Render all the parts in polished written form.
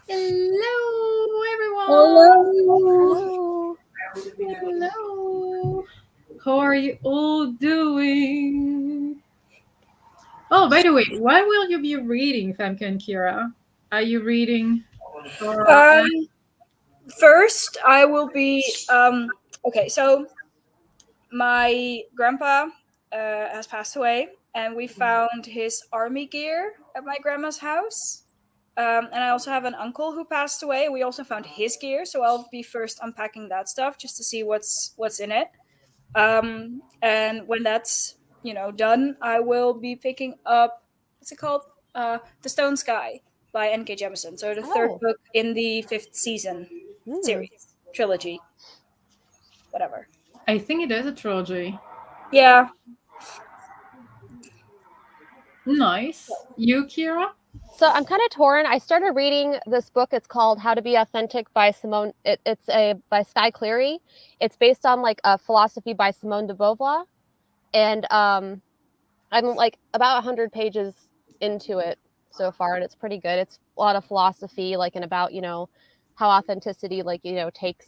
Hello, everyone. Hello. Hello. How are you all doing? Oh, by the way, what will you be reading, Femke and Kira? Are you reading Aurora? Um, First, I will be. Okay, so my grandpa has passed away, and we found his army gear at my grandma's house. And I also have an uncle who passed away. We also found his gear, so I'll be first unpacking that stuff just to see what's in it. And when that's done, I will be picking up what's it called? The Stone Sky by N.K. Jemisin. So the third Oh. book in the fifth season series trilogy, whatever. I think it is a trilogy. Yeah. Nice. You, Kira? So I'm kind of torn. I started reading this book. It's called How to Be Authentic by Simone. It's by Sky Cleary. It's based on like a philosophy by Simone de Beauvoir, and I'm like about 100 pages into it so far, and it's pretty good. It's a lot of philosophy, like and about how authenticity takes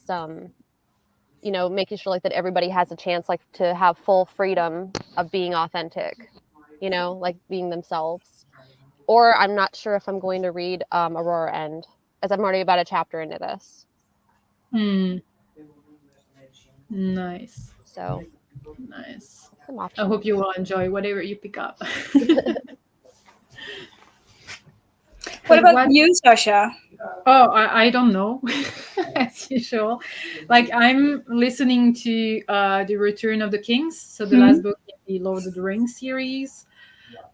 making sure like that everybody has a chance like to have full freedom of being authentic, like being themselves. Or I'm not sure if I'm going to read Aurora End, as I'm already about a chapter into this. Nice. So Nice. some I options. hope you will enjoy whatever you pick up. What about you, Sasha? Oh, I don't know, as usual. Like I'm listening to the Return of the Kings, so the last book in the Lord of the Rings series,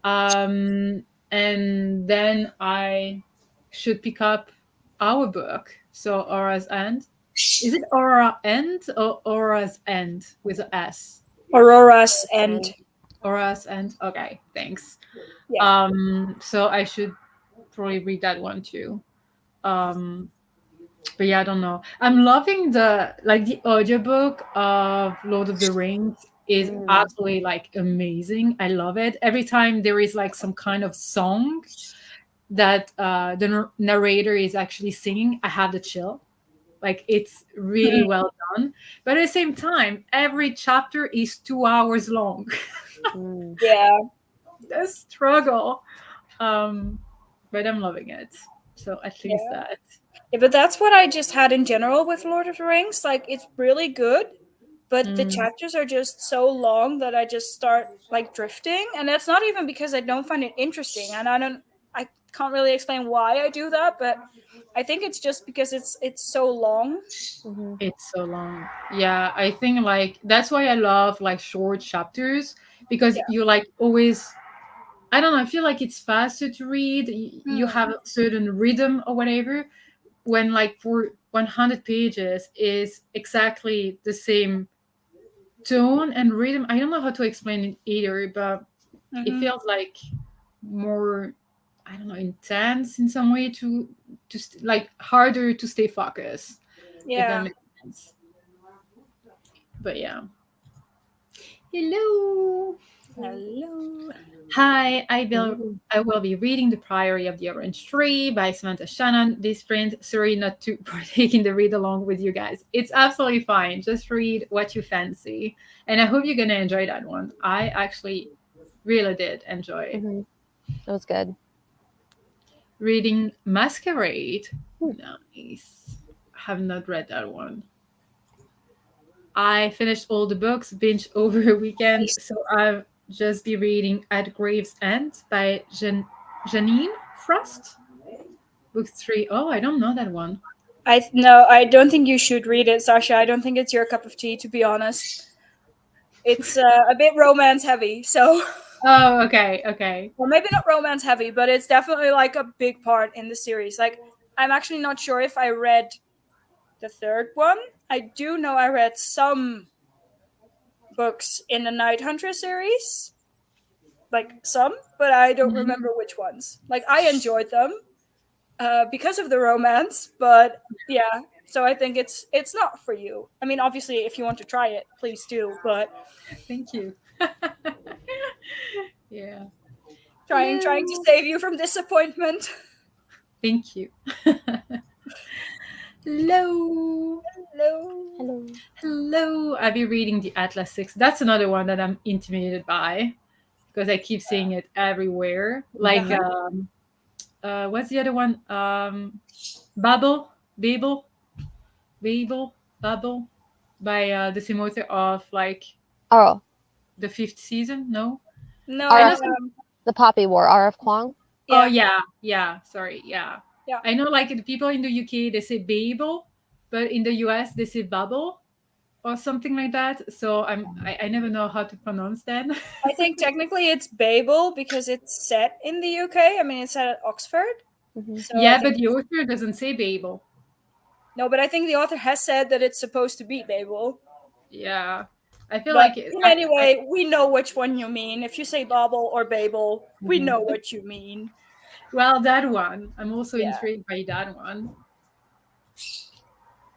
and then I should pick up our book. So Aura's End. Is it Aura End or Aura's End with an S? Aurora's End. Aura's End. Okay, thanks. Yeah. So I should probably read that one too. But yeah, I don't know. I'm loving the audiobook of Lord of the Rings is absolutely like amazing. I love it. Every time there is like some kind of song that the narrator is actually singing, I have the chill. Like it's really well done. But at the same time, every chapter is 2 hours long. Yeah. The struggle. But I'm loving it. So at least Yeah. that. Yeah, but that's what I just had in general with Lord of the Rings. Like, it's really good, but the chapters are just so long that I just start like drifting, and that's not even because I don't find it interesting, and I can't really explain why I do that, but I think it's just because it's so long. It's so long. Yeah, I think like that's why I love like short chapters because Yeah. you like always I don't know, I feel like it's faster to read. You have a certain rhythm or whatever when like for 100 pages is exactly the same tone and rhythm. I don't know how to explain it either, but it feels like more I don't know, intense in some way to like harder to stay focused if that Yeah. makes sense. But yeah. Hello. Hello. Hi, I will be reading The Priory of the Orange Tree by Samantha Shannon this sprint. Sorry not to partake in the read along with you guys. It's absolutely fine. Just read what you fancy. And I hope you're gonna enjoy that one. I actually really did enjoy That was good. reading Masquerade. Nice. Have not read that one. I finished all the books, binge over a weekend, so I'll just be reading At Grave's End by Janine Frost. Book 3. Oh, I don't know that one. I don't think you should read it, Sasha. I don't think it's your cup of tea, to be honest. It's a bit romance heavy, so Oh, okay, okay. well, maybe not romance heavy, but it's definitely like a big part in the series. Like, I'm actually not sure if I read the third one. I do know I read some books in the Night Hunter series, like some, but I don't remember which ones. Like, I enjoyed them because of the romance, but yeah. So I think it's not for you. I mean, obviously, if you want to try it, please do. But Thank you. Yeah. trying to Hello. save you from disappointment. Thank you. Hello. Hello. Hello. Hello. I'll be reading the Atlas 6. That's another one that I'm intimidated by because I keep seeing it everywhere. Like, what's the other one? Babel, Babel, Babel, Babel, by the same author of like Oh, the fifth season. No, No, I know R.F. some. The Poppy War, R.F. Kwong. Oh yeah. yeah. Sorry, yeah. Yeah. I know, like the people in the UK they say Babel, but in the US they say Babel or something like that. So I never know how to pronounce that. I think technically it's Babel because it's set in the UK. I mean, it's set at Oxford. Mm-hmm. So I Yeah, think but the author doesn't say Babel. no, but I think the author has said that it's supposed to be Babel. Yeah, I feel But like it, in any way, we know which one you mean. If you say Babel or Babel, we Mhm. know what you mean. Well, that one. I'm also Yeah. intrigued by that one.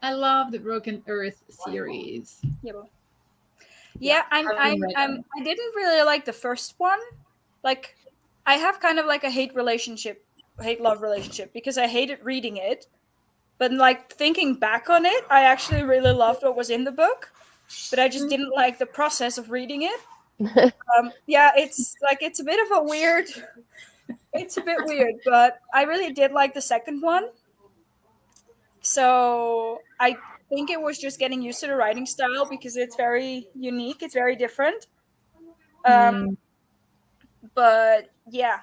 I love the Broken Earth series. Yeah, Haven't read them. I didn't really like the first one. Like, I have kind of like a hate love relationship because I hated reading it. But like thinking back on it, I actually really loved what was in the book, but I just didn't like the process of reading it. Yeah, it's like it's a bit of a weird. It's a bit weird, but I really did like the second one. So I think it was just getting used to the writing style because it's very unique. It's very different. Mm. But yeah,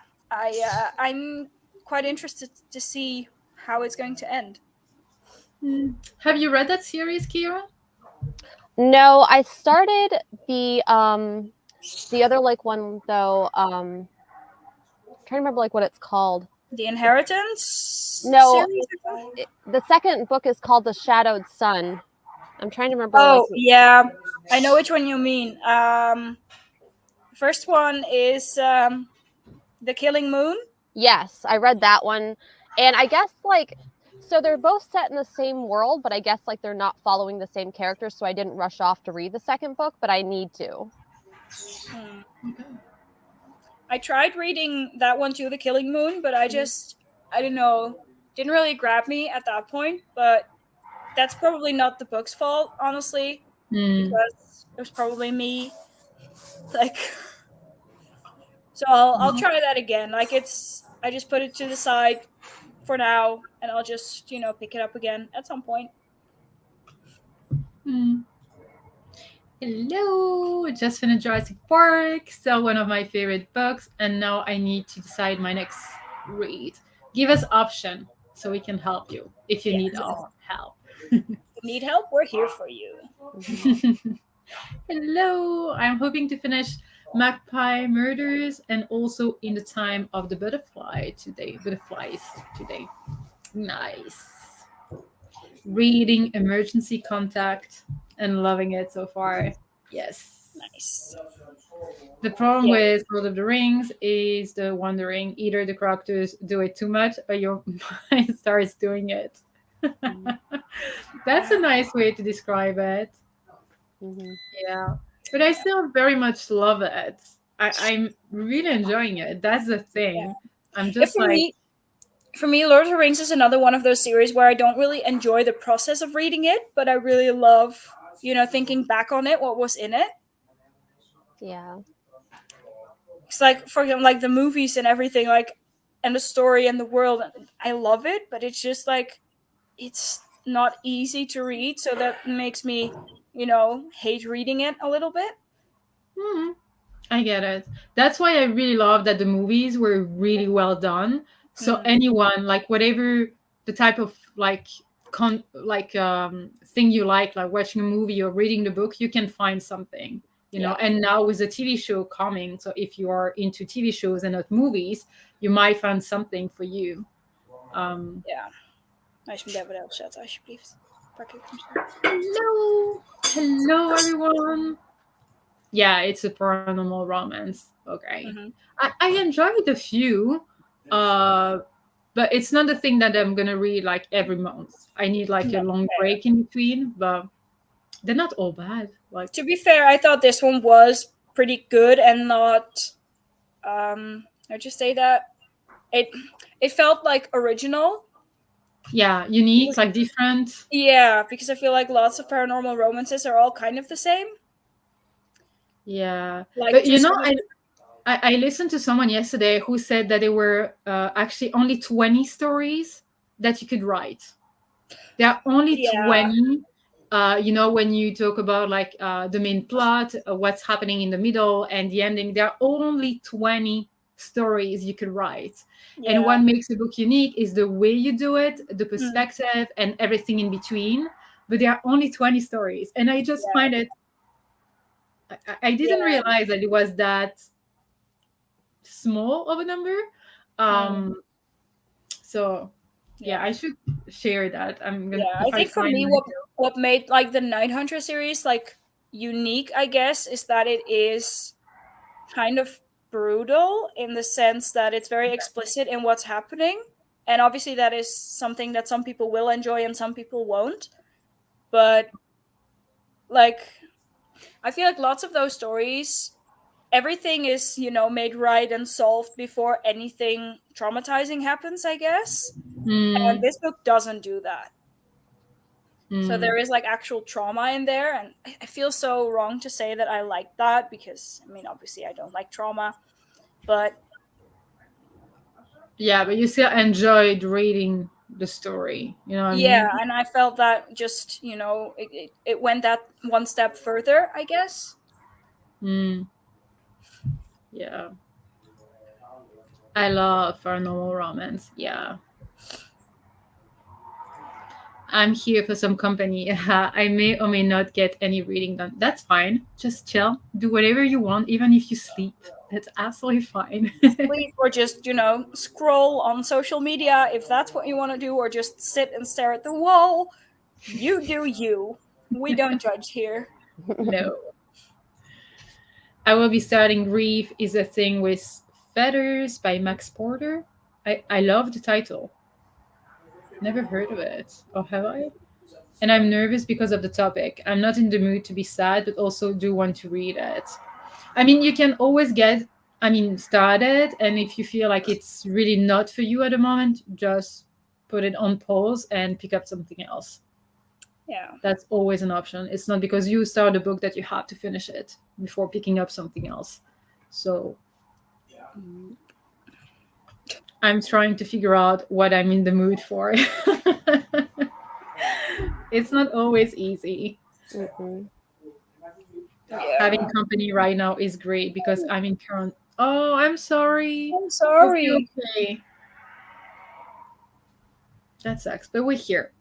I'm quite interested to see how it's going to end. Have you read that series, Kira? No, I started the other like one though. I'm trying to remember like what it's called. The Inheritance No, series. the second book is called The Shadowed Sun. I'm trying to remember. Oh like yeah, I know which one you mean. First one is The Killing Moon. Yes, I read that one, and I guess like so they're both set in the same world, but I guess like they're not following the same characters, so I didn't rush off to read the second book, but I need to. I tried reading that one too, The Killing Moon, but I don't know, didn't really grab me at that point. But that's probably not the book's fault, honestly, because it was probably me. Like, so I'll try that again. Like I just put it to the side for now, and I'll just pick it up again at some point. Hello, just finished Jurassic Park, still one of my favorite books, and now I need to decide my next read. Give us option so we can help you if you need our help. If you need help, we're here for you. Hello, I'm hoping to finish Magpie Murders and also In the Time of the Butterflies today. Nice. Reading Emergency Contact and loving it so far. Yes. Nice. The problem with Lord of the Rings is the wondering either the characters do it too much or your mind starts doing it. That's a nice way to describe it. Yeah. But I still very much love it. I'm really enjoying it. That's the thing. I'm just for me, Lord of the Rings is another one of those series where I don't really enjoy the process of reading it, but I really love, thinking back on it, what was in it. Yeah. It's like, for example, like the movies and everything, like, and the story and the world. I love it, but it's just like, it's not easy to read, so that makes me, hate reading it a little bit. I get it. That's why I really love that the movies were really well done. So anyone, like whatever the type of thing you like watching a movie or reading the book, you can find something, know. And now with the TV show coming, so if you are into TV shows and not movies, you might find something for you. Ja. Als je me daar wel zet, alsjeblieft. Pak ik hem. Hello everyone. Yeah, it's a paranormal romance. Okay. I enjoyed a few, but it's not a thing that I'm gonna read like every month. I need like a long break in between, but they're not all bad. Like, to be fair, I thought this one was pretty good and not how'd you say that? it felt like original. Yeah, unique, like different. Yeah, because I feel like lots of paranormal romances are all kind of the same. Yeah, Like but just I listened to someone yesterday who said that there were actually only 20 stories that you could write. There are only yeah, 20. When you talk about like the main plot, what's happening in the middle, and the ending, there are only 20 stories you could write. And yeah. what makes a book unique is the way you do it, the Mm, perspective, and everything in between. But there are only 20 stories. And I just yeah, find it, I didn't yeah. realize that it was that small of a number. Mm, So yeah, yeah. I should share that. I'm gonna, Yeah, I if I think for find me, my. what made like the 900 series like unique, I guess, is that it is kind of brutal in the sense that it's very explicit in what's happening, and obviously that is something that some people will enjoy and some people won't. But like, I feel like lots of those stories, everything is made right and solved before anything traumatizing happens, I guess. And Mm, this book doesn't do that. So mm. there is like actual trauma in there, and I feel so wrong to say that I like that because I mean, obviously, I don't like trauma, but Yeah, but you still enjoyed reading the story. You know what I yeah, mean? and I felt that just it went that one step further, I guess. Mm, yeah, I love paranormal romance. Yeah, I'm here for some company. I may or may not get any reading done. That's fine. Just chill. Do whatever you want, even if you sleep. That's absolutely fine. Sleep or just scroll on social media if that's what you want to do, or just sit and stare at the wall. You do you. We don't judge here. No. I will be starting Reef is a Thing with Feathers by Max Porter. I love the title. Never heard of it. Or have I? And I'm nervous because of the topic. I'm not in the mood to be sad, but also do want to read it. I mean, you can always started, and if you feel like it's really not for you at the moment, just put it on pause and pick up something else. Yeah. That's always an option. It's not because you start a book that you have to finish it before picking up something else. So I'm trying to figure out what I'm in the mood for. It's not always easy. Mhm. Having Yeah. company right now is great because I'm in current. Oh, I'm sorry. I'm Hope you're sorry. okay. That sucks, but we're here.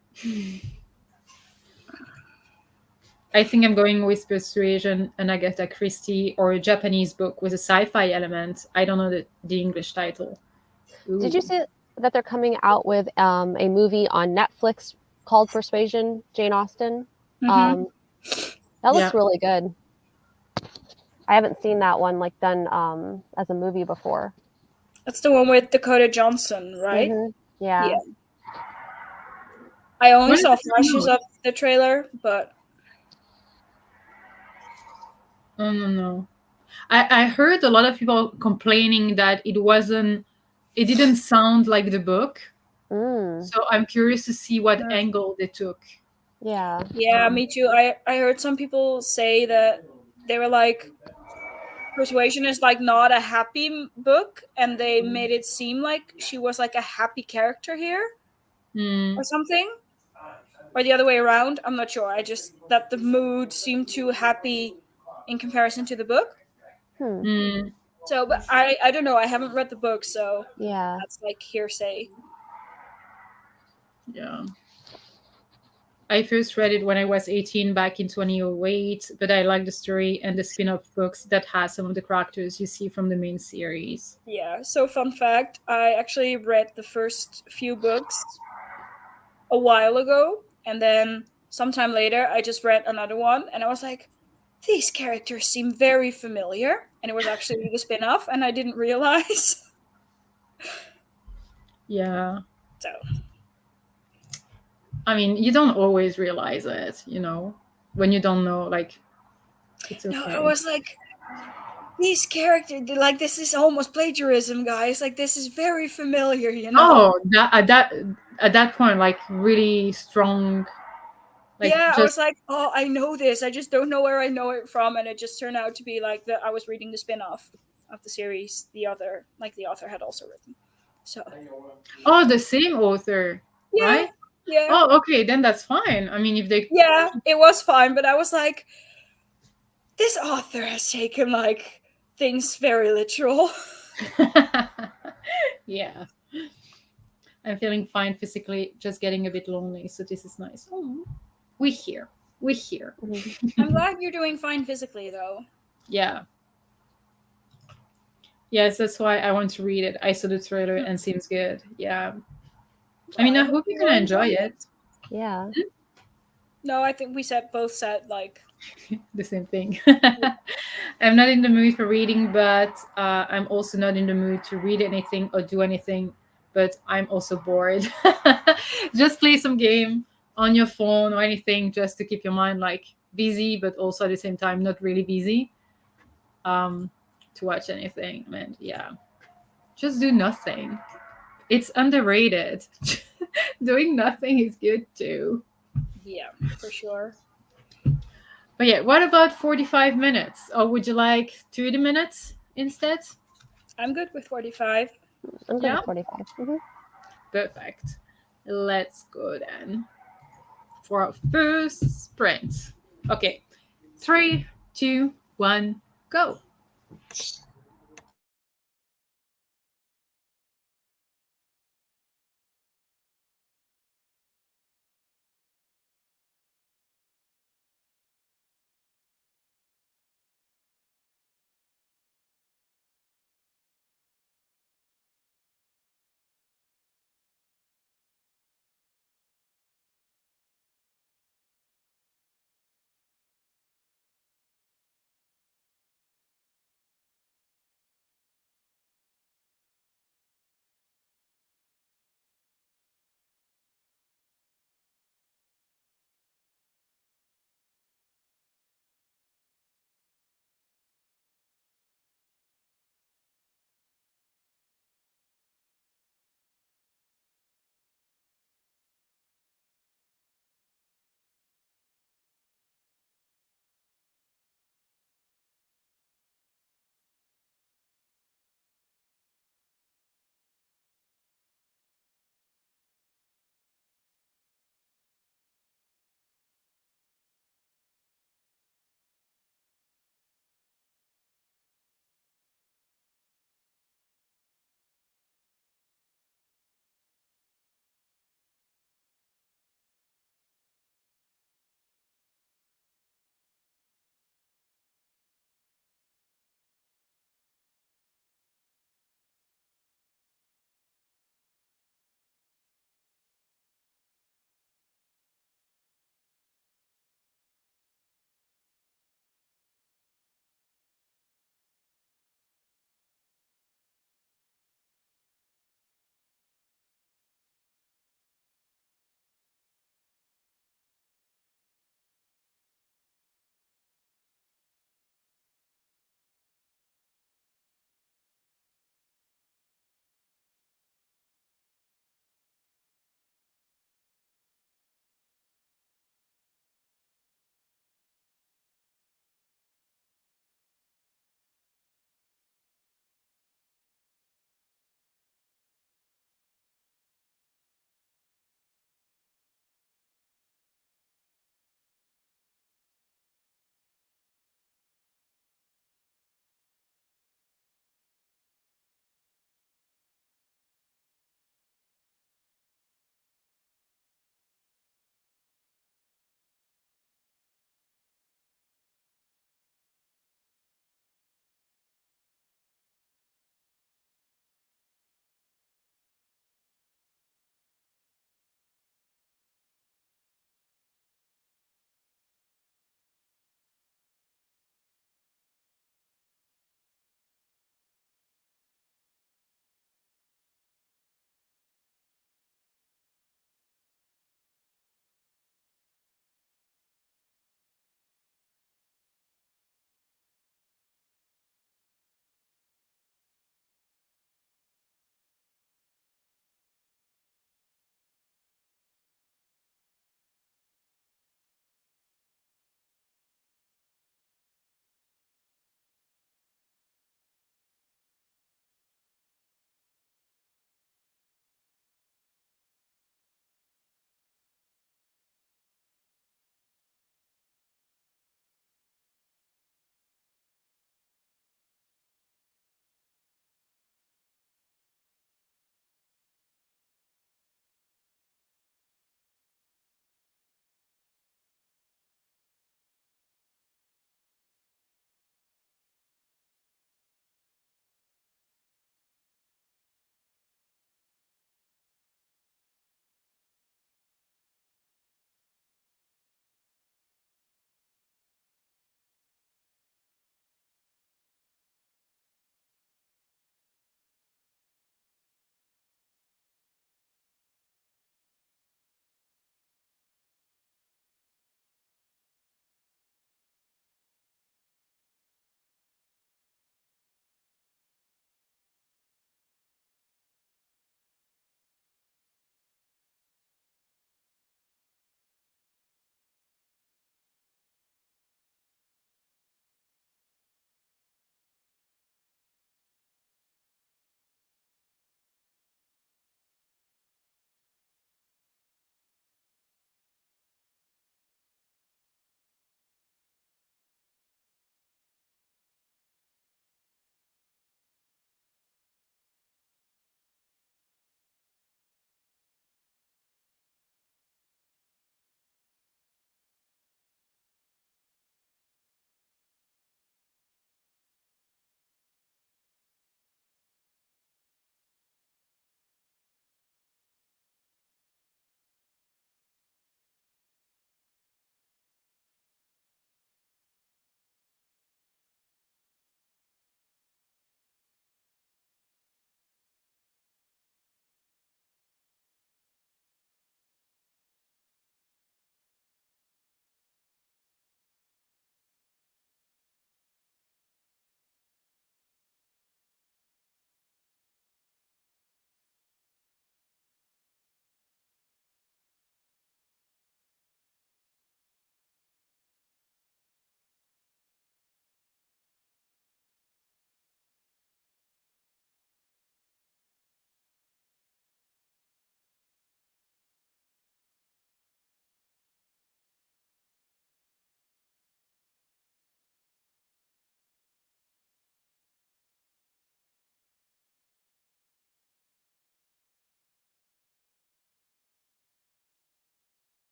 I think I'm going with Persuasion and Agatha Christie or a Japanese book with a sci-fi element. I don't know the English title. Did you Ooh. see that they're coming out with a movie on Netflix called Persuasion, Jane Austen? Mm-hmm. Um, that looks Yeah. really good. I haven't seen that one like done as a movie before. That's the one with Dakota Johnson, right? Yeah. Yeah. I only When is saw it coming flashes out? of the trailer, but Oh no no. I heard a lot of people complaining that it didn't sound like the book. Mm, So I'm curious to see what mm, angle they took. yeah. yeah, me too. I heard some people say that they were like, Persuasion is like not a happy book, and they made it seem like she was like a happy character here Hmm. or something, or the other way around. I'm not sure. I just that the mood seemed too happy in comparison to the book. Hmm. Hmm. So, but I don't know. I haven't read the book, so Yeah. that's like hearsay. Yeah. I first read it when I was 18 back in 2008, but I like the story and the spin off books that has some of the characters you see from the main series. Yeah. So, fun fact: I actually read the first few books a while ago, and then sometime later, I just read another one, and I was like, these characters seem very familiar, and it was actually the spin-off, and I didn't realize. Yeah. So I mean, you don't always realize it, when you don't know, like, it's no, I okay. was like, these characters, like, this is almost plagiarism, guys. Like, this is very familiar, you know? Oh, at that point, like really strong. Like, yeah, I just was like, oh, I know this. I just don't know where I know it from, and it just turned out to be like I was reading the spin-off of the series the author had also written. So oh, the same author, yeah, right? yeah, Oh, okay, then that's fine. I mean, if they yeah, it was fine, but I was like, this author has taken like things very literal. yeah, I'm feeling fine physically, just getting a bit lonely, so this is nice. Oh, we here, we here. I'm glad you're doing fine physically, though. Yeah. Yes, that's why I want to read it. I saw the trailer and seems good. Yeah. I mean, I hope you're you gonna will enjoy it. Yeah. No, I think we both said like The same thing. I'm not in the mood for reading, but I'm also not in the mood to read anything or do anything. But I'm also bored. Just play some game on your phone or anything, just to keep your mind like busy, but also at the same time not really busy. To watch anything, and yeah, just do nothing. It's underrated. Doing nothing is good too. yeah, for sure. But yeah, what about 45 minutes? Or would you like 30 minutes instead? I'm good with 45. I'm good Yeah, with 45. perfect. Let's go then for our first sprint. Okay, 3, 2, 1, go.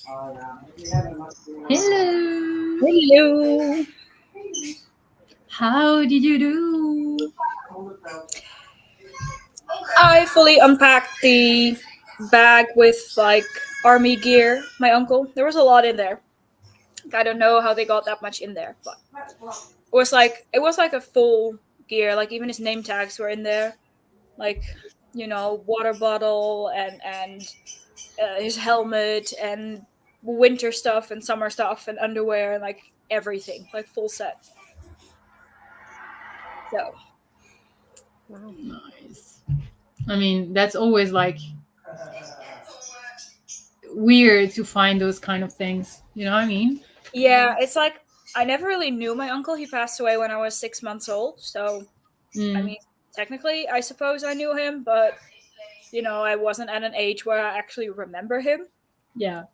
Hello. Hello. How did you do? I fully unpacked the bag with like army gear. My uncle. There was a lot in there. I don't know how they got that much in there, but it was like a full gear. Like even his name tags were in there. Like water bottle and his helmet and winter stuff and summer stuff and underwear and like everything, like full set. So Wow. Nice. I mean, that's always like weird to find those kind of things. You know what I mean? yeah, it's like I never really knew my uncle. He passed away when I was 6 months old. So I mean, technically, I suppose I knew him, but I wasn't at an age where I actually remember him. Yeah.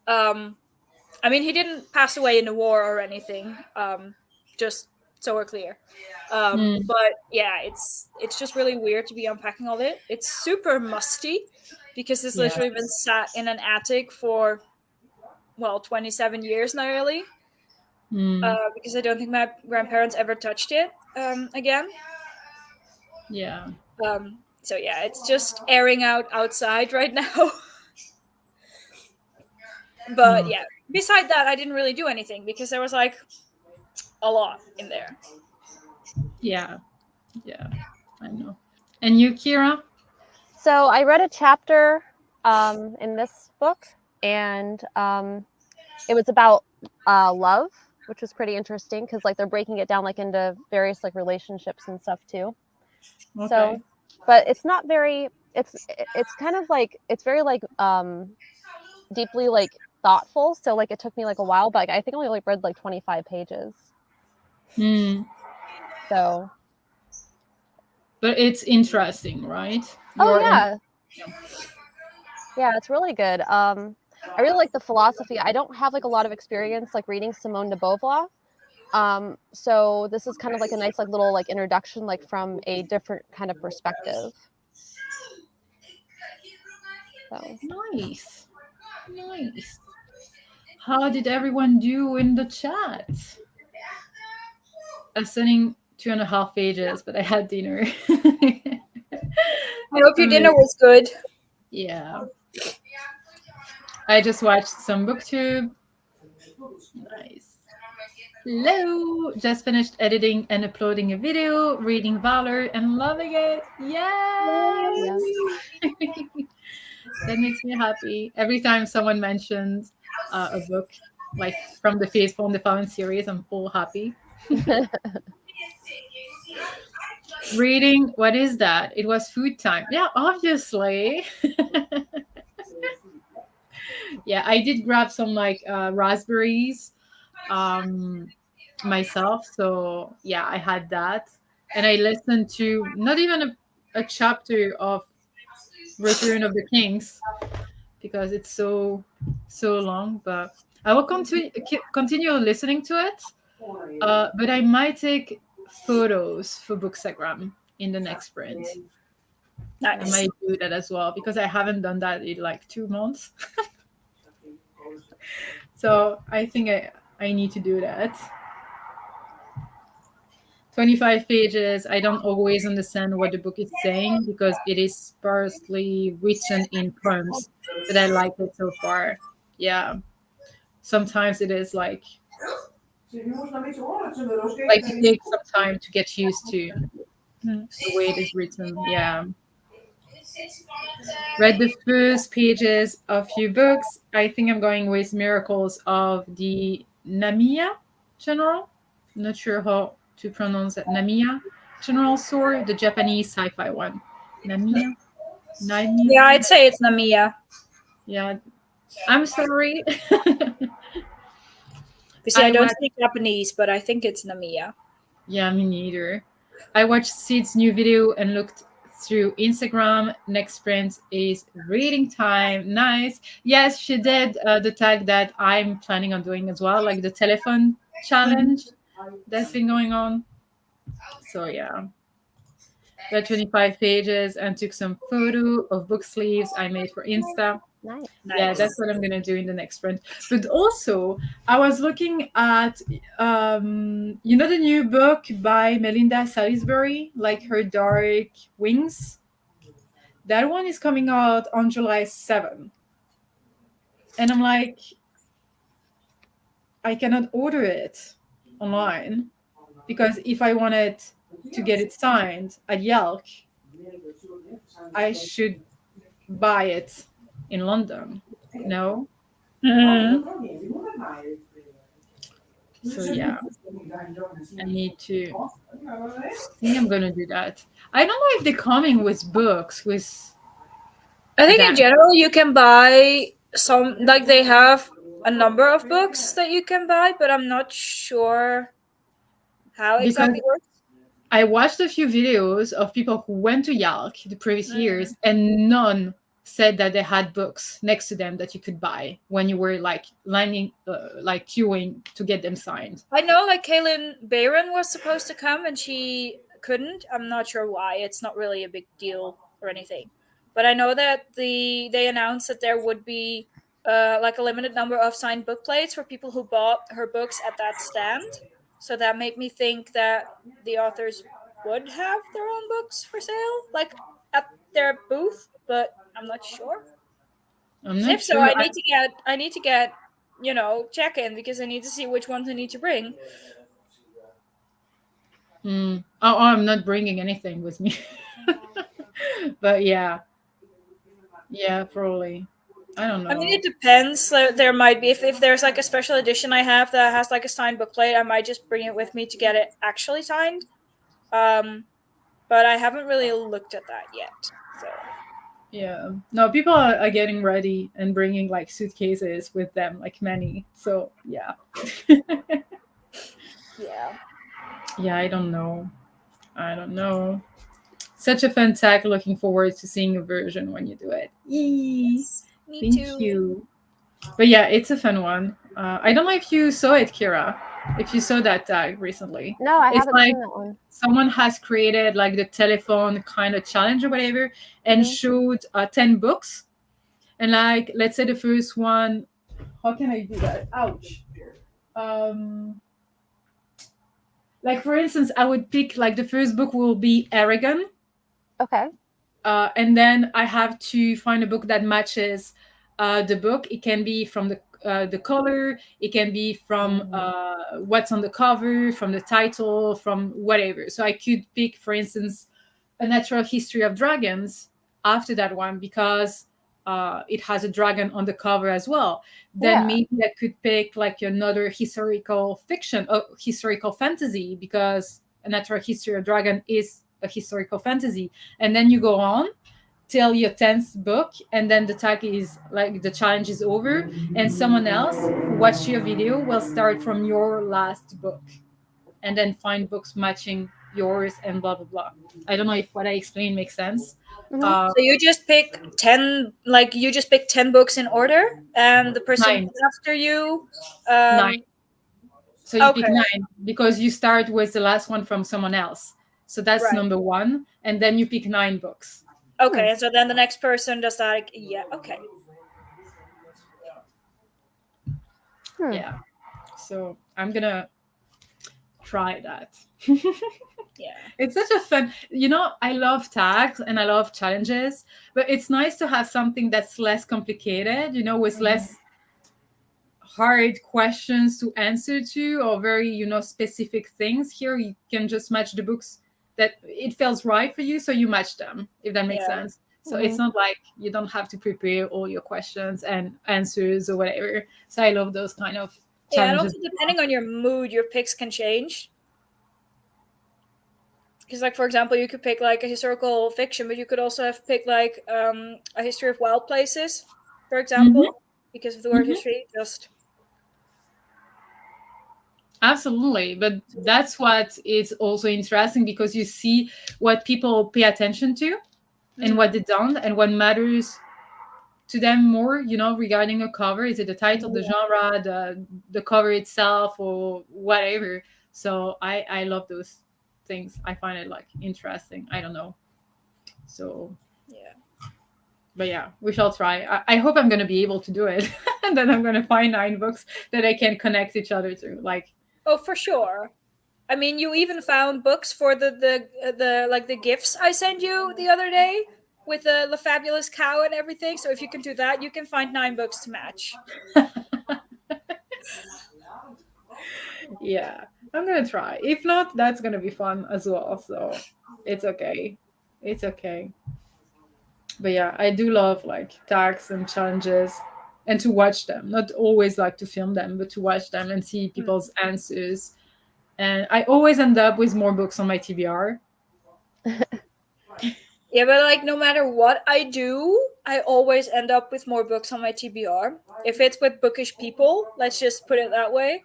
I mean, he didn't pass away in the war or anything. Just so we're clear. But yeah, it's just really weird to be unpacking all it. It's super musty because it's literally been sat in an attic for 27 years now, really. Because I don't think my grandparents ever touched it again. Yeah. So yeah, it's just airing out outside right now. But yeah, beside that, I didn't really do anything because there was like a lot in there. Yeah. Yeah. I know. And you, Kira? So I read a chapter in this book, and it was about love, which was pretty interesting because like they're breaking it down like into various like relationships and stuff too. Okay. So, but it's not very. It's kind of like it's very like deeply like thoughtful. So like it took me like a while, but like, I think I only like read like 25 pages. So. But it's interesting, right? Yeah, it's really good. I really like the philosophy. I don't have like a lot of experience like reading Simone de Beauvoir. So this is kind of like a nice like little like introduction like from a different kind of perspective. So. Nice. How did everyone do in the chat? I'm sending 2.5 pages, but I had dinner. I hope your dinner was good. Yeah. I just watched some Booktube. Nice. Hello. Just finished editing and uploading a video, reading Valor and loving it. Yay! That makes me happy. Every time someone mentions a book, like from the Faithful and the Fallen series, I'm all happy. Reading, what is that? It was food time. Yeah, obviously. Yeah, I did grab some like raspberries myself. So yeah, I had that. And I listened to not even a chapter of Return of the Kings because it's so long, but I will continue listening to it. But I might take photos for Bookstagram in the next sprint. Nice. I might do that as well because I haven't done that in like 2 months. So I think I need to do that. 25 pages. I don't always understand what the book is saying because it is sparsely written in poems, but I like it so far. Yeah. Sometimes it is like it takes some time to get used to the way it is written. Yeah. Read the first pages of few books. I think I'm going with Miracles of the Namiya General. Not sure how to pronounce that. Namiya General Store, the Japanese sci-fi one. Namiya? Yeah, I'd say it's Namiya. Yeah. I'm sorry. You see, I don't speak Japanese, but I think it's Namiya. Yeah, me neither. I watched Sid's new video and looked through Instagram. Next sprint is reading time. Nice. Yes, she did the tag that I'm planning on doing as well, like the telephone challenge that's been going on. So yeah. the 25 pages and took some photo of book sleeves I made for Insta. Nice. Yeah, that's what I'm gonna do in the next sprint. But also, I was looking at, the new book by Melinda Salisbury, like her Dark Wings. That one is coming out on July 7th, and I'm like, I cannot order it online because if I wanted to get it signed at Yelk, I should buy it in London. No, Mhm. so yeah, I need to. I think I'm gonna do that. I don't know if they're coming with books with I think in that general you can buy some, like they have a number of books that you can buy, but I'm not sure how because exactly it works. I watched a few videos of people who went to Yalk the previous years, and none said that they had books next to them that you could buy when you were like lining, like queuing to get them signed. I know like Kaylin Bayron was supposed to come and she couldn't. I'm not sure why. It's not really a big deal or anything. But I know that they announced that there would be like a limited number of signed book plates for people who bought her books at that stand. So that made me think that the authors would have their own books for sale, like at their booth, but I'm not sure. I'm And not if so, sure. I need to get, check in because I need to see which ones I need to bring. Oh, I'm not bringing anything with me. But yeah, probably. I don't I mean, know. it depends. There might be if there's like a special edition I have that has like a signed book plate, I might just bring it with me to get it actually signed. But I haven't really looked at that yet. So Yeah. No, people are getting ready and bringing like suitcases with them, like many. So yeah. yeah, Yeah, I don't know. I don't know. Such a fun tag. Looking forward to seeing a version when you do it. Yee. yes, me Thank too. you. But yeah, it's a fun one. I don't know if you saw it, Kira. If you saw that tag recently, No, I it's haven't like seen that one. someone has created like the telephone kind of challenge or whatever, and Mhm. showed 10 books. And like, let's say the first one. How can I do that? Ouch. Um, like for instance, I would pick like the first book will be Aragon, Okay. and then I have to find a book that matches the book. It can be from the color, it can be from what's on the cover, from the title, from whatever. So I could pick, for instance, A Natural History of Dragons after that one because it has a dragon on the cover as well. Then Yeah. maybe I could pick like another historical fiction, historical fantasy, because A Natural History of Dragon is a historical fantasy. And then you go on till your 10th book, and then the tag is like the challenge is over, and someone else who watched your video will start from your last book and then find books matching yours and blah blah blah. I don't know if what I explained makes sense. Mhm. uh So you just pick 10, like you just pick 10 books in order, and the person nine after you, nine um, So you pick okay, nine because you start with the last one from someone else, so that's right, number one, and then you pick 9 books. okay, and so then the next person does that. Yeah, okay. Hmm. Yeah, so I'm gonna try that. Yeah. It's such a fun, I love tags and I love challenges, but it's nice to have something that's less complicated, with less hard questions to answer to, or very, specific things. Here you can just match the books that it feels right for you, so you match them, if that makes Yeah. sense. So it's not like you don't have to prepare all your questions and answers or whatever. So I love those kind of Yeah, and challenges. also depending on your mood, your picks can change. Because, like, for example, you could pick like a historical fiction, but you could also have picked like a history of wild places, for example, Mhm. because of the word Mhm. history. Just Absolutely. But that's what is also interesting, because you see what people pay attention to and what they don't, and what matters to them more, regarding a cover. Is it the title, the genre, the cover itself, or whatever? So I love those things. I find it like interesting. I don't know. So Yeah. but yeah, we shall try. I hope I'm going to be able to do it. And then I'm going to find 9 books that I can connect each other to. Like, Oh, for sure. I mean, you even found books for the like the gifts I sent you the other day with the fabulous cow and everything. So if you can do that, you can find 9 books to match. yeah, I'm going to try. If not, that's going to be fun as well. So it's okay. It's okay. But yeah, I do love like tags and challenges and to watch them. Not always like to film them, but to watch them and see people's answers. And I always end up with more books on my TBR. Yeah, but like no matter what I do, I always end up with more books on my TBR. If it's with bookish people, let's just put it that way.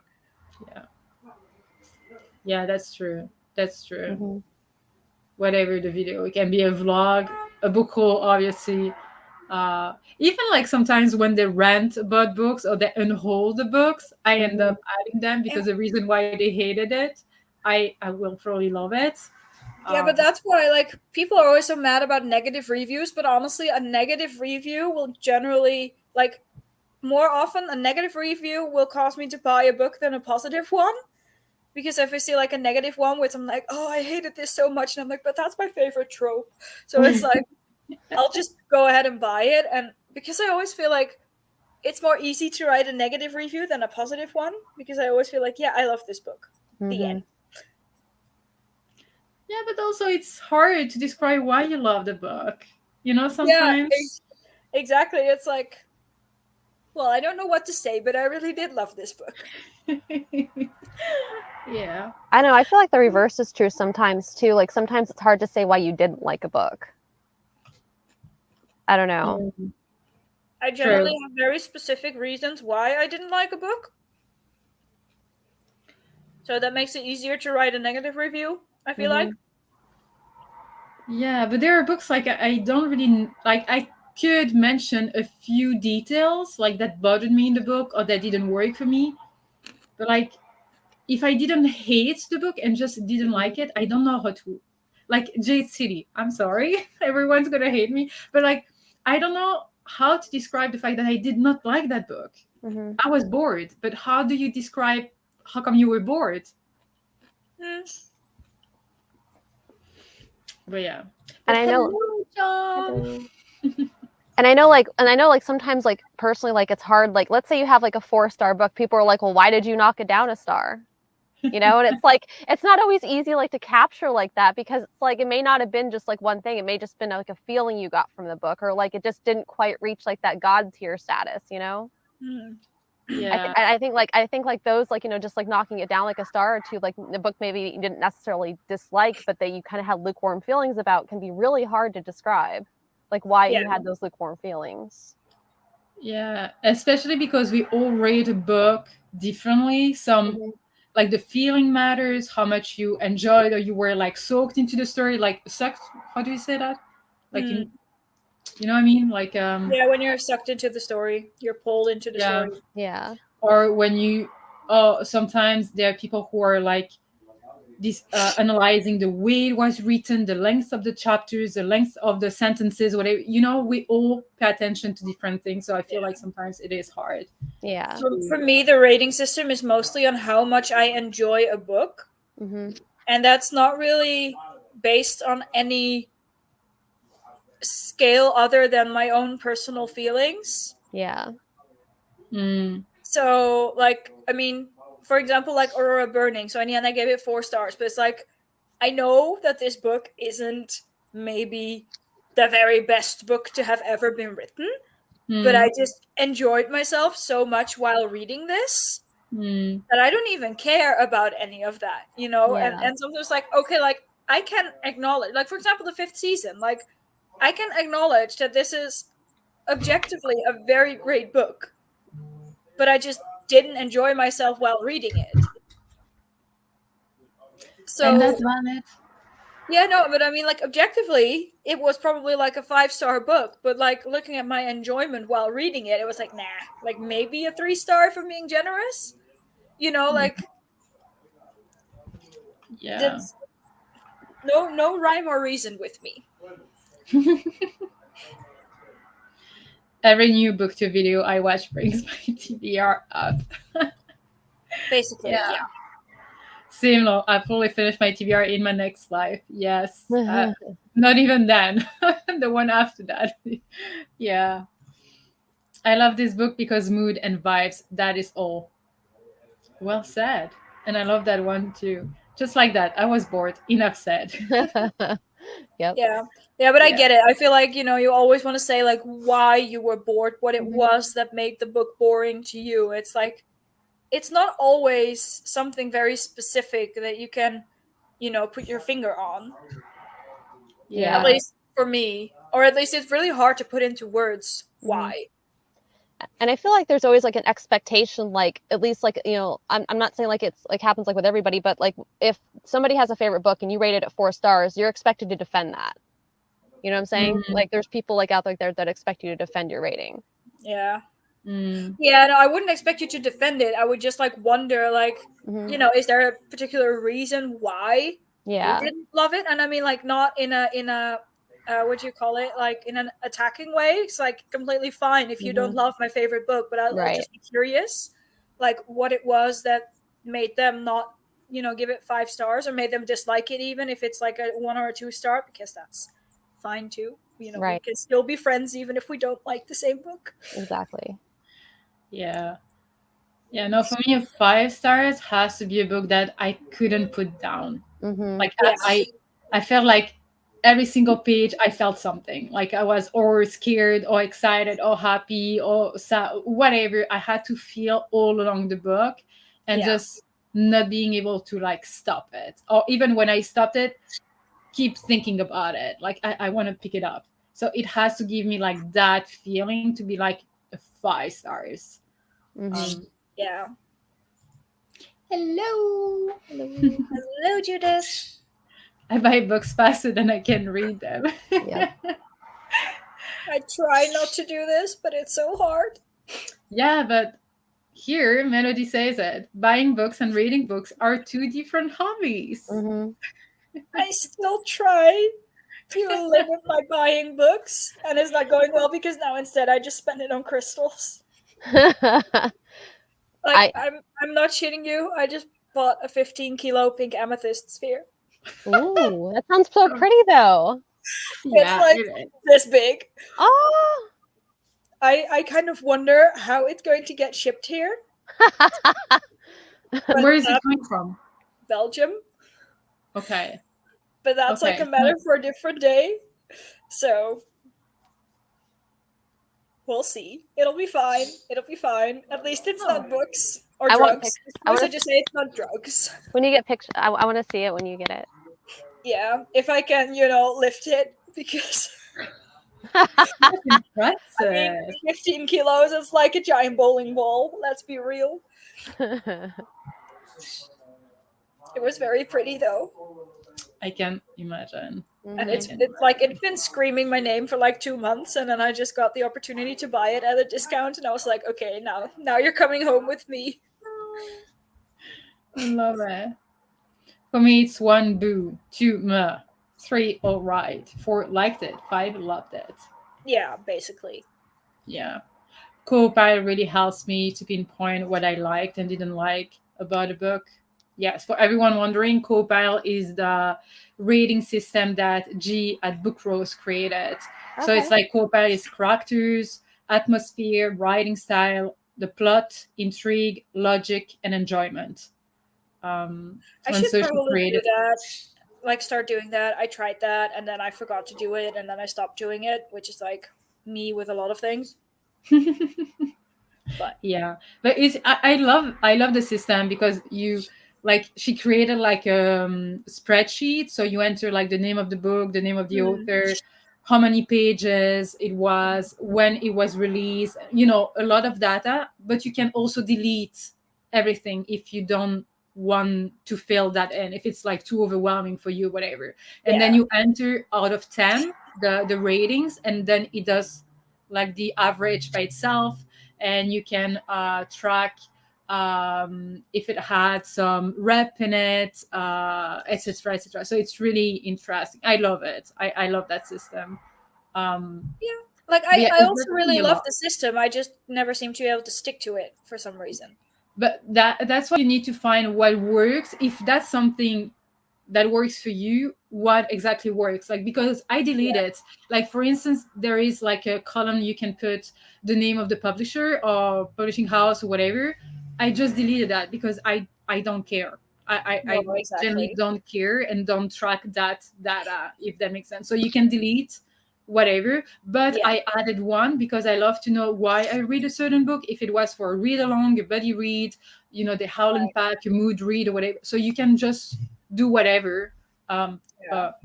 Yeah. Yeah, that's true. That's true. Mm-hmm. Whatever the video, it can be a vlog, a book haul, obviously. Even like sometimes when they rant about books or they unhaul the books, I end up adding them because the reason why they hated it, I will probably love it. Yeah, but that's why like people are always so mad about negative reviews, but honestly, a negative review will generally like more often a negative review will cause me to buy a book than a positive one. Because if I see like a negative one with I'm like, oh, I hated this so much, and I'm like, but that's my favorite trope. So it's like I'll just go ahead and buy it, and because I always feel like it's more easy to write a negative review than a positive one, because I always feel like, yeah, I love this book. The end. Yeah, but also it's hard to describe why you love the book. You know, sometimes. Yeah, exactly. It's like, well, I don't know what to say, but I really did love this book. Yeah. I know. I feel like the reverse is true sometimes too. Like sometimes it's hard to say why you didn't like a book. I don't know. I generally have very specific reasons why I didn't like a book. So that makes it easier to write a negative review, I feel like. Yeah, but there are books like I don't really like. I could mention a few details like that bothered me in the book or that didn't work for me. But like if I didn't hate the book and just didn't like it, I don't know how to. Like Jade City, I'm sorry, everyone's gonna hate me, but like I don't know how to describe the fact that I did not like that book. I was bored, but how do you describe how come you were bored? But yeah, And I know, John. and I know like sometimes like personally like it's hard. Like let's say you have like a 4-star book, people are like, well, why did you knock it down a star? You know, and it's like it's not always easy like to capture like that because it's like it may not have been just like one thing. It may just been like a feeling you got from the book, or like it just didn't quite reach like that God tier status. You know. Yeah, I think like those like, you know, just like knocking it down like a star or two, like the book maybe you didn't necessarily dislike, but that you kind of had lukewarm feelings about can be really hard to describe, like why you had those lukewarm feelings. Yeah, especially because we all rate a book differently. Some like the feeling matters, how much you enjoyed or you were like soaked into the story, like sucked. How do you say that? Like you know what I mean? Like yeah, when you're sucked into the story, you're pulled into the story. Yeah. Or when you sometimes there are people who are like this analyzing the way it was written, the length of the chapters, the length of the sentences, whatever. You know, we all pay attention to different things, so I feel like sometimes it is hard. Yeah. For me, the rating system is mostly on how much I enjoy a book, and that's not really based on any scale other than my own personal feelings. Yeah. So, like, I mean, for example, like Aurora Burning. So, in the end, I gave it 4 stars, but it's like, I know that this book isn't maybe the very best book to have ever been written, but I just enjoyed myself so much while reading this that I don't even care about any of that, you know? Yeah. And sometimes, like, okay, like, I can acknowledge, like, for example, the 5th season, like, I can acknowledge that this is objectively a very great book, but I just didn't enjoy myself while reading it. So, and that's valid. Yeah, no, but I mean, like, objectively, it was probably like a 5-star book, but like looking at my enjoyment while reading it, it was like, nah, like maybe a 3-star for being generous. You know, like, Yeah. there's no rhyme or reason with me. Every new Booktube video I watch brings my TBR up. Basically, yeah. Same, I fully finished my TBR in my next life. Yes. Not even then. The one after that. Yeah. I love this book because mood and vibes, that is all. Well said. And I love that one too. Just like that. I was bored. Enough said. Yep. Yeah, but I get it. I feel like, you always want to say like why you were bored, what it was that made the book boring to you. It's like it's not always something very specific that you can, put your finger on. Yeah. At least for me, or at least it's really hard to put into words why. And I feel like there's always like an expectation, like at least like, I'm not saying like it's like happens like with everybody, but like if somebody has a favorite book and you rate it at 4 stars, you're expected to defend that. You know what I'm saying? Like there's people like out there that expect you to defend your rating. Yeah. Yeah, no, I wouldn't expect you to defend it. I would just like wonder, like, is there a particular reason why you didn't love it? And I mean, like, not in a what do you call it? Like in an attacking way. It's like completely fine if you don't love my favorite book, but I'll just be curious, like what it was that made them not, give it 5 stars, or made them dislike it, even if it's like a 1 or a 2 star, because that's fine too. We can still be friends even if we don't like the same book. Exactly. Yeah. Yeah, no, for me, 5 stars has to be a book that I couldn't put down. Like I felt like every single page I felt something. Like I was or scared or excited or happy or sad, whatever. I had to feel all along the book, and just not being able to like stop it. Or even when I stopped it, keep thinking about it. Like I want to pick it up. So it has to give me like that feeling to be like a 5 stars. Yeah. Hello. Hello, Judith. I buy books faster than I can read them. Yep. I try not to do this, but it's so hard. Yeah, but here Melody says it. Buying books and reading books are 2 different hobbies. I still try to limit my buying books, and it's not going well because now instead I just spend it on crystals. Like I'm not shitting you. I just bought a 15-kilo pink amethyst sphere. Ooh, that sounds so pretty though. Yeah, it's like this big. Oh, I kind of wonder how it's going to get shipped here. Where is it coming from? Belgium. Okay. But that's like a matter for a different day. So we'll see. It'll be fine. It'll be fine. At least it's not books or drugs. I want to just say it's not drugs. When you get pictures, I want to see it when you get it. Yeah, if I can, lift it, because impressive. I mean, 15 kilos is like a giant bowling ball. Let's be real. It was very pretty, though. I can imagine. And it's like it's been screaming my name for like 2 months, and then I just got the opportunity to buy it at a discount, and I was like, okay, now you're coming home with me. I love it. For me, it's 1 boo, 2 meh, 3 all right, 4 liked it, 5 loved it. Yeah, basically. Yeah. Co-pilot really helps me to pinpoint what I liked and didn't like about a book. Yes, for everyone wondering, Co-pilot is the rating system that G at Book Rose created. Okay. So it's like Co-pilot is characters, atmosphere, writing style, the plot, intrigue, logic, and enjoyment. I should probably do that. Like start doing that. I tried that, and then I forgot to do it, and then I stopped doing it, which is like me with a lot of things. But yeah, but I love the system because she created like a spreadsheet, so you enter like the name of the book, the name of the author, how many pages it was, when it was released, a lot of data. But you can also delete everything if you don't want to fill that in, if it's like too overwhelming for you, whatever. And then you enter out of 10 the ratings, and then it does like the average by itself, and you can track if it had some rep in it, etc., etc. So it's really interesting. I love it. I love that system. Yeah. Like But yeah, I it's also definitely really a love lot. the system. I just never seem to be able to stick to it for some reason. But that's why you need to find what works. If that's something that works for you, what exactly works, like, because I delete Yeah. it. Like, for instance, there is like a column you can put the name of the publisher or publishing house or whatever. I just deleted that because I don't care. No, I generally exactly. don't care and don't track that data, if that makes sense. So you can delete whatever, but Yeah. I added one because I love to know why I read a certain book. If it was for a read along, a buddy read, the howling Right. pack, a mood read, or whatever. So you can just do whatever. Yeah. But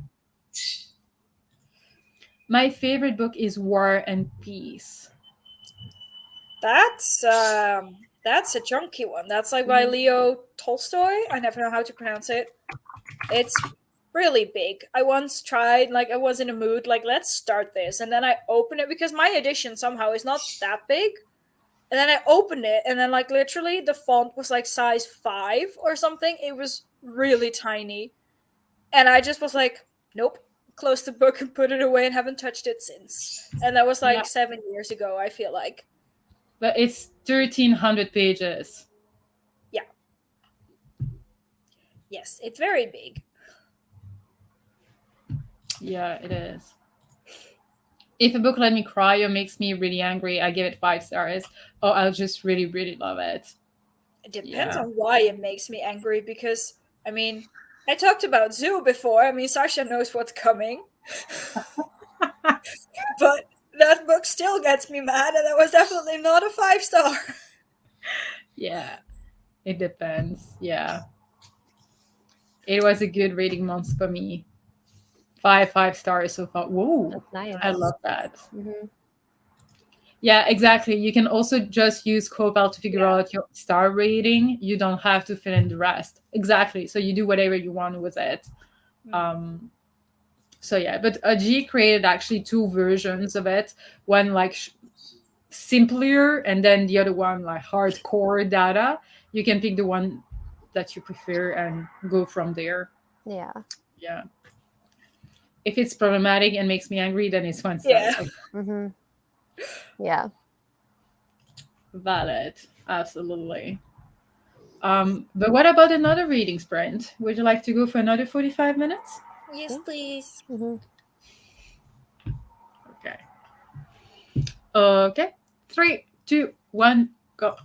my favorite book is War and Peace. That's a chunky one. That's like by Leo Tolstoy. I never know how to pronounce it. It's really big. I once tried, like, I was in a mood, like, let's start this. And then I opened it because my edition somehow is not that big. And then I opened it, and then, like, literally the font was like size 5 or something. It was really tiny. And I just was like, nope. Closed the book and put it away and haven't touched it since. And that was Yeah, like 7 years ago, I feel like. but it's 1,300 pages. Yeah. Yes, it's very big. Yeah, it is. If a book let me cry or makes me really angry, I give it 5 stars. Or I'll just really, really love it. It depends Yeah. on why it makes me angry because, I mean, I talked about Zoo before. I mean, Sasha knows what's coming. But that book still gets me mad, and that was definitely not a 5 star. Yeah, it depends. Yeah. It was a good reading month for me. 5 stars so far. Whoa. That's nice. I love that. Mm-hmm. Yeah, exactly. You can also just use Copal to figure Yeah. out your star rating. You don't have to fill in the rest. Exactly. So you do whatever you want with it. Um, so yeah, but G created actually two versions of it. One like simpler, and then the other one like hardcore data. You can pick the one that you prefer and go from there. Yeah. Yeah. If it's problematic and makes me angry, then it's 1 star. Yeah. Okay. Mm-hmm. Yeah. Valid. Absolutely. But what about another reading sprint? Would you like to go for another 45 minutes? Yes, please. Mm-hmm. Okay. Okay. 3, 2, 1, go.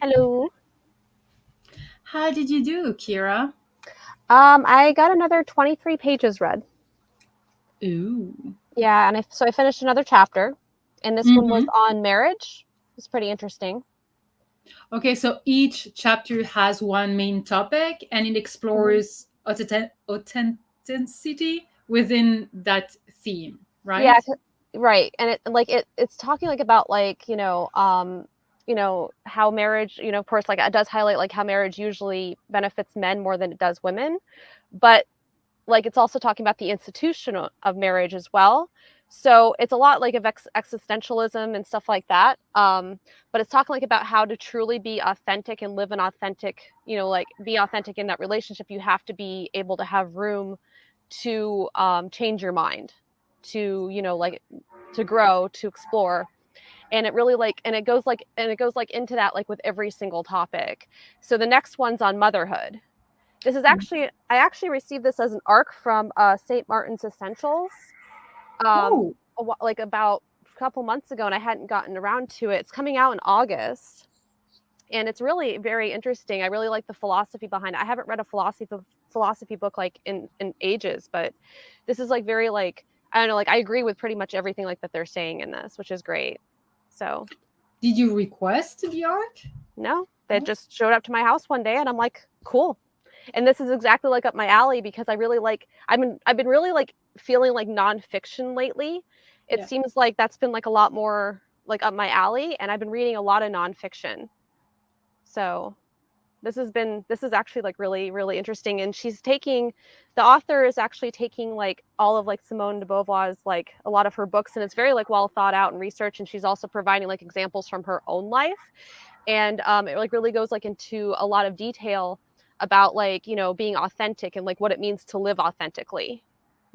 Hello. How did you do, Kira? I got another 23 pages read. Ooh. Yeah, and so I finished another chapter, and this one was on marriage. It's pretty interesting. Okay, so each chapter has one main topic, and it explores authenticity within that theme, right? Yeah, right. And it's talking like about like, how marriage, of course, like it does highlight like how marriage usually benefits men more than it does women, but like it's also talking about the institution of marriage as well. So it's a lot like of existentialism and stuff like that. But it's talking like about how to truly be authentic and live an authentic, like be authentic in that relationship. You have to be able to have room to change your mind, to like to grow, to explore. And it really it goes into that like with every single topic. So the next one's on motherhood. This is I actually received this as an ARC from St. Martin's Essentials, like about a couple months ago, and I hadn't gotten around to it. It's coming out in August, and it's really very interesting. I really like the philosophy behind it. I haven't read a philosophy book like in ages, but this is like very like, I don't know, like I agree with pretty much everything like that they're saying in this, which is great. So, did you request the ARC? No, they just showed up to my house one day, and I'm like, cool. And this is exactly like up my alley because I really like, I've been really like feeling like nonfiction lately. It seems like that's been like a lot more like up my alley, and I've been reading a lot of nonfiction. So this is actually like really, really interesting. And the author is actually taking like all of like Simone de Beauvoir's, like a lot of her books, and it's very like well thought out and researched. And she's also providing like examples from her own life. And it like really goes like into a lot of detail about like, being authentic and like what it means to live authentically.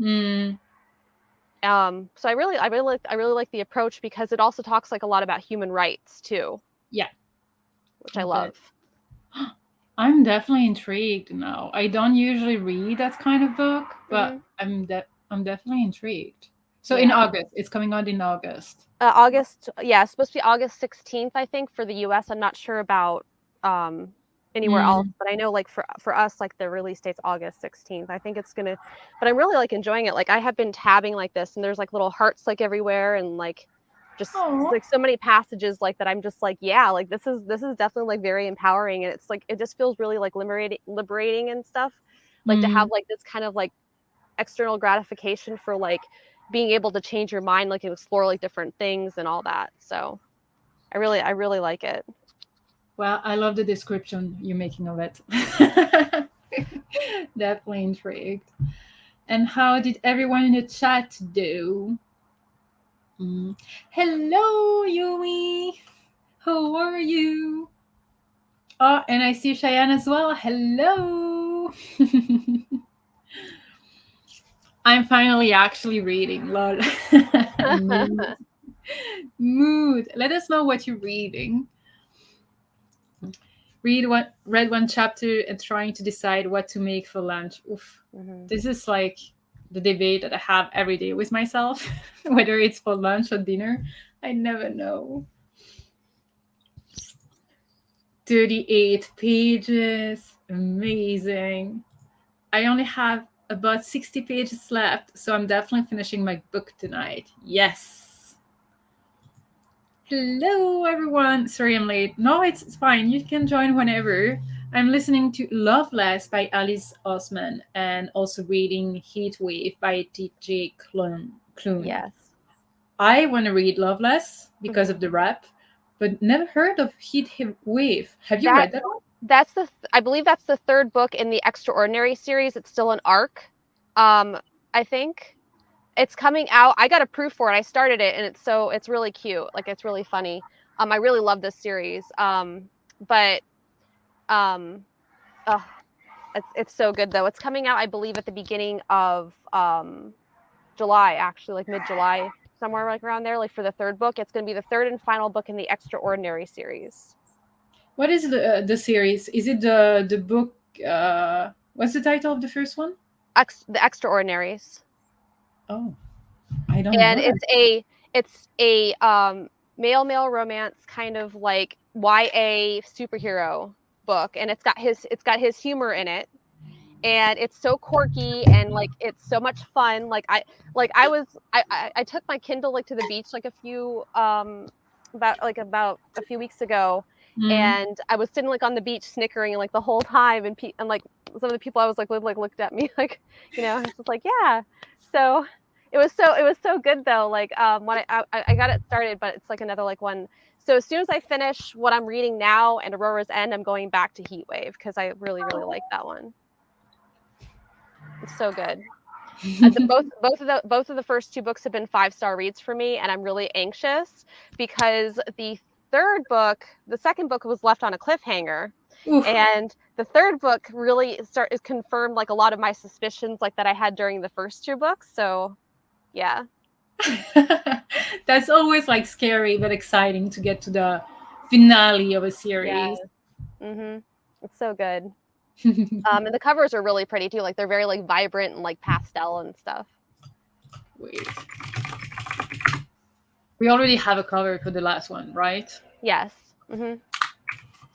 So I really like the approach because it also talks like a lot about human rights too. Yeah. Which I love. I'm definitely intrigued now. I don't usually read that kind of book, but I'm definitely intrigued. So in August, it's coming out in August. August, it's supposed to be August 16th, I think, for the US. I'm not sure about anywhere else, but I know like for us, like the release date's August 16th. I think it's gonna, but I'm really like enjoying it. Like I have been tabbing like this, and there's like little hearts like everywhere, and like just like so many passages like that. I'm just like, yeah, like this is definitely like very empowering, and it's like it just feels really like liberating and stuff. Like to have like this kind of like external gratification for like being able to change your mind, like and explore like different things and all that. So I really like it. Well, I love the description you're making of it. Definitely intrigued. And how did everyone in the chat do? Hello, Yumi. How are you? Oh, and I see Cheyenne as well. Hello. I'm finally actually reading. Lol. Mood. Let us know what you're reading. Read one chapter and trying to decide what to make for lunch. Oof. This is like the debate that I have every day with myself, whether it's for lunch or dinner. I never know. 38 pages. Amazing. I only have about 60 pages left, so I'm definitely finishing my book tonight. Yes. Hello, everyone. Sorry I'm late. No, it's fine. You can join whenever. I'm listening to Loveless by Alice Osman and also reading Heat Wave by T.J. Klune. Yes. I want to read Loveless because of the rap, but never heard of Heat Wave. Have you read that one? I believe that's the third book in the Extraordinary series. It's still an arc. I think it's coming out. I got a proof for it. I started it, and it's really cute. Like it's really funny. I really love this series. It's so good though. It's coming out, I believe, at the beginning of July, actually, like mid-July, somewhere like around there. Like for the third book, it's going to be the third and final book in the Extraordinary series. What is the series? Is it the book? What's the title of the first one? The Extraordinaries. Oh, I don't know. And it's a male romance, kind of like YA superhero book, and it's got his humor in it, and it's so quirky, and like it's so much fun. I took my Kindle like to the beach like about a few weeks ago, and I was sitting like on the beach snickering like the whole time, and like some of the people I was like looked at me like, I was just like, yeah. So it was so good though. Like when I got it started, but it's like another like one. So as soon as I finish what I'm reading now and Aurora's End, I'm going back to Heatwave because I really like that one. It's so good. Both of the first 2 books have been 5-star reads for me, and I'm really anxious because the second book was left on a cliffhanger. Oof. And the third book really is confirmed like a lot of my suspicions like that I had during the first 2 books. So yeah. That's always like scary but exciting to get to the finale of a series. Yes. Mm-hmm. It's so good. And the covers are really pretty too. Like they're very like vibrant and like pastel and stuff. Wait. We already have a cover for the last one, right? Yes. Mm-hmm.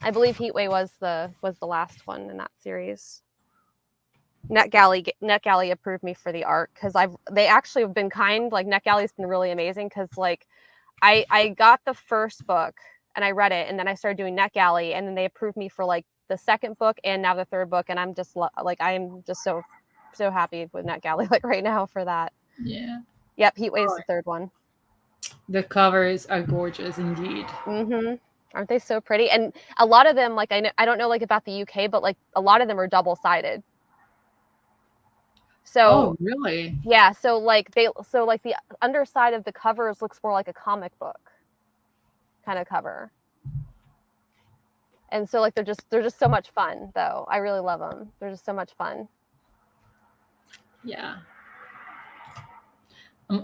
I believe Heatwave was the last one in that series. NetGalley approved me for the art because they actually have been kind. Like NetGalley's been really amazing because like I got the first book and I read it, and then I started doing NetGalley, and then they approved me for like the second book and now the third book, and I'm just so happy with NetGalley like right now for that. Yeah. Yep, Heatwave's the third one. The covers are gorgeous indeed. Mm-hmm. Aren't they so pretty? And a lot of them, like I don't know like about the UK, but like a lot of them are double-sided. So oh really? Yeah, so like the underside of the covers looks more like a comic book kind of cover. And so like they're just so much fun though. I really love them. They're just so much fun. Yeah. I'm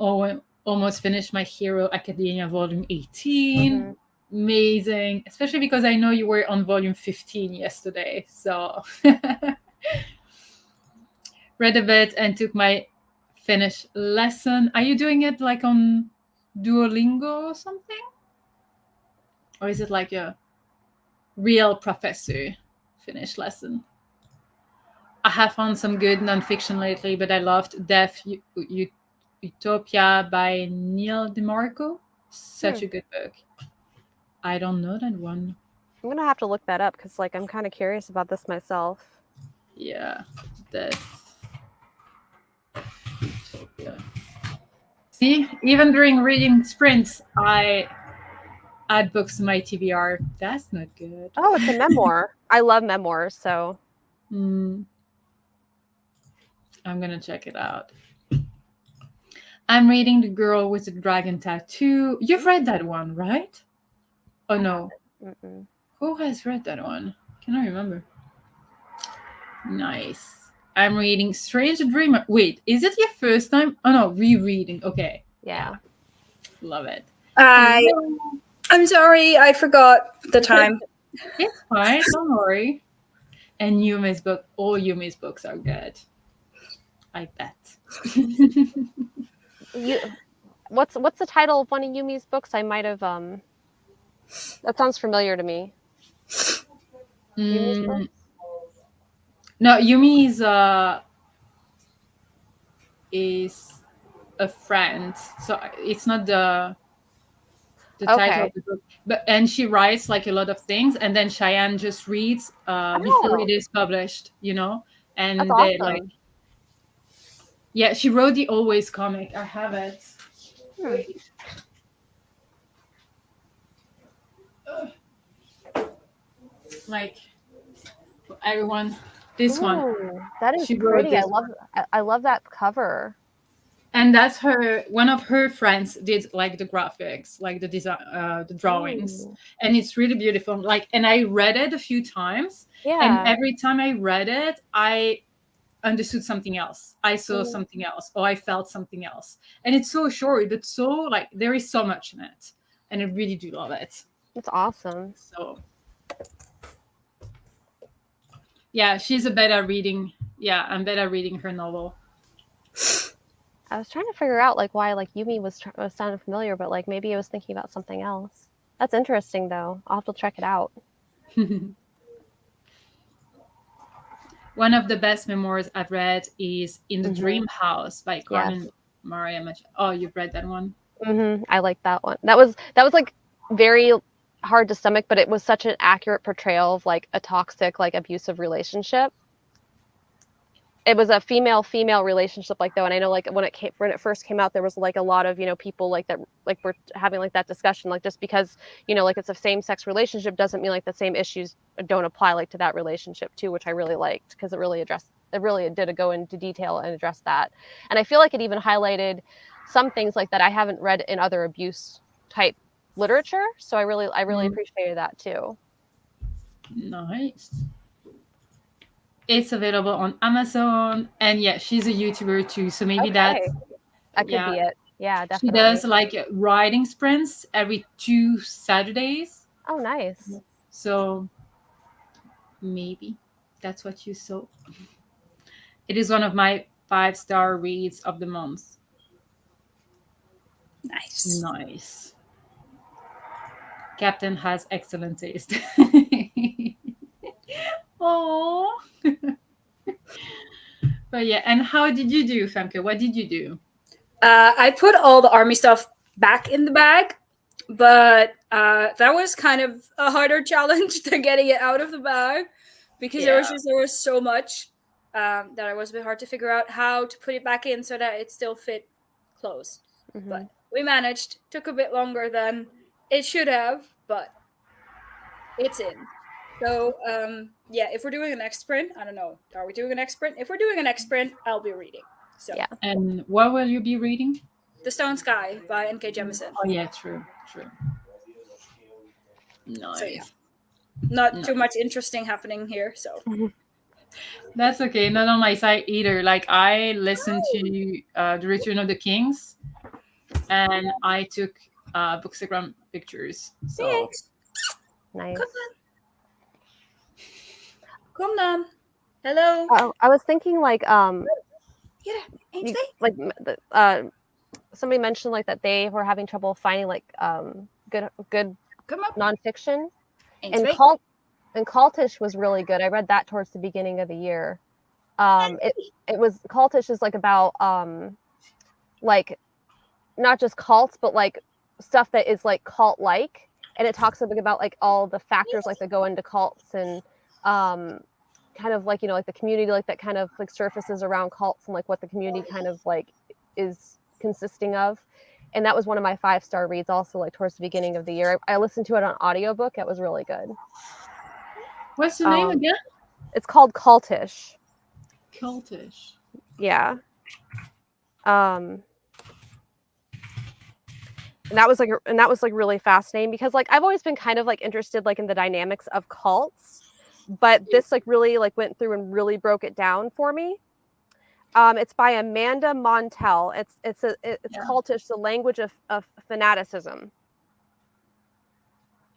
almost finished my Hero Academia volume 18. Mm-hmm. Amazing, especially because I know you were on volume 15 yesterday. So read a bit and took my Finnish lesson. Are you doing it like on Duolingo or something? Or is it like a real professor Finnish lesson? I have found some good nonfiction lately, but I loved Death Utopia by Neil DeMarco. Such a good book. I don't know that one. I'm gonna have to look that up because like I'm kind of curious about this myself. Yeah, Death Utopia. See, even during reading sprints, I add books to my TBR. That's not good. Oh, it's a memoir. I love memoirs, so. I'm gonna check it out. I'm reading The Girl with the Dragon Tattoo. You've read that one, right? Oh no. Mm-mm. Who has read that one? Can I remember? Nice. I'm reading Strange Dreamer. Wait, is it your first time? Oh no, rereading. Okay. Yeah. Love it. I'm sorry, I forgot the time. It's fine, don't worry. And Yumi's book, all Yumi's books are good. I bet. What's the title of one of Yumi's books? I might have that sounds familiar to me. Yumi's books? No, Yumi's is a friend, so it's not the title of the book. And she writes like a lot of things, and then Cheyenne just reads before it is published, and that's they awesome. like. Yeah, she wrote the Always comic. I have it. Like for everyone, this one. That is pretty. I love that cover. And that's one of her friends did like the graphics, like the design, the drawings. And it's really beautiful. Like, and I read it a few times. Yeah. And every time I read it, I understood something else. I saw something else, or I felt something else. And it's so short, but so like there is so much in it, and I really do love it. It's awesome. So yeah, she's a better reading. Yeah, I'm better reading her novel. I was trying to figure out like why like Yumi was sounding familiar, but like maybe I was thinking about something else. That's interesting though. I'll have to check it out. One of the best memoirs I've read is In the Mhm. Dream House by Yes. Carmen Maria Oh, you've read that one? I like that one. That was like very hard to stomach, but it was such an accurate portrayal of like a toxic, like abusive relationship. It was a female relationship, like though, and I know like when it first came out, there was like a lot of people like that like were having like that discussion, like just because like it's a same-sex relationship doesn't mean like the same issues don't apply like to that relationship too, which I really liked because it really did go into detail and address that, and I feel like it even highlighted some things like that I haven't read in other abuse type literature, so I really appreciated that too. Nice. It's available on Amazon, and yeah, she's a YouTuber too, so maybe that could be it. Yeah, definitely. She does like riding sprints every 2 Saturdays. Oh, nice. So maybe that's what you saw. It is one of my 5-star reads of the month. Nice. Captain has excellent taste. Oh. But yeah, and how did you do, Femke? What did you do? I put all the army stuff back in the bag, but that was kind of a harder challenge than getting it out of the bag because there was so much that it was a bit hard to figure out how to put it back in so that it still fit close. But we managed. Took a bit longer than it should have, but it's in. So yeah, if we're doing a next sprint, I don't know. Are we doing a next sprint? If we're doing a next sprint, I'll be reading. So yeah. And what will you be reading? The Stone Sky by N.K. Jemisin. Oh yeah, true. Nice. So yeah, not too much interesting happening here. So that's okay. Not on my side either. Like I listened to The Return of the Kings, and I took Bookstagram pictures. So thanks. Nice. Come on. Hello. Oh, I was thinking like somebody mentioned like that they were having trouble finding like good nonfiction, and Cultish was really good. I read that towards the beginning of the year. It was Cultish is like about like not just cults but like stuff that is like cult like, and it talks about like all the factors like that go into cults and kind of like like the community like that kind of like surfaces around cults and like what the community kind of like is consisting of. And that was one of my 5-star reads also like towards the beginning of the year. I listened to it on audiobook. It was really good. What's the name again? It's called Cultish. Yeah. And that was like really fascinating because like I've always been kind of like interested like in the dynamics of cults, but this like really like went through and really broke it down for me. It's by Amanda Montel. It's Cultish, the language of fanaticism.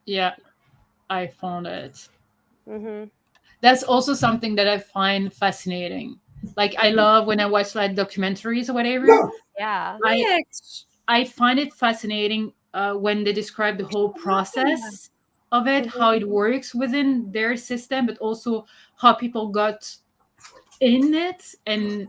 Yeah, I found it. That's also something that I find fascinating. Like I love when I watch like documentaries or whatever. Yeah. I find it fascinating when they describe the whole process of it, how it works within their system, but also how people got in it and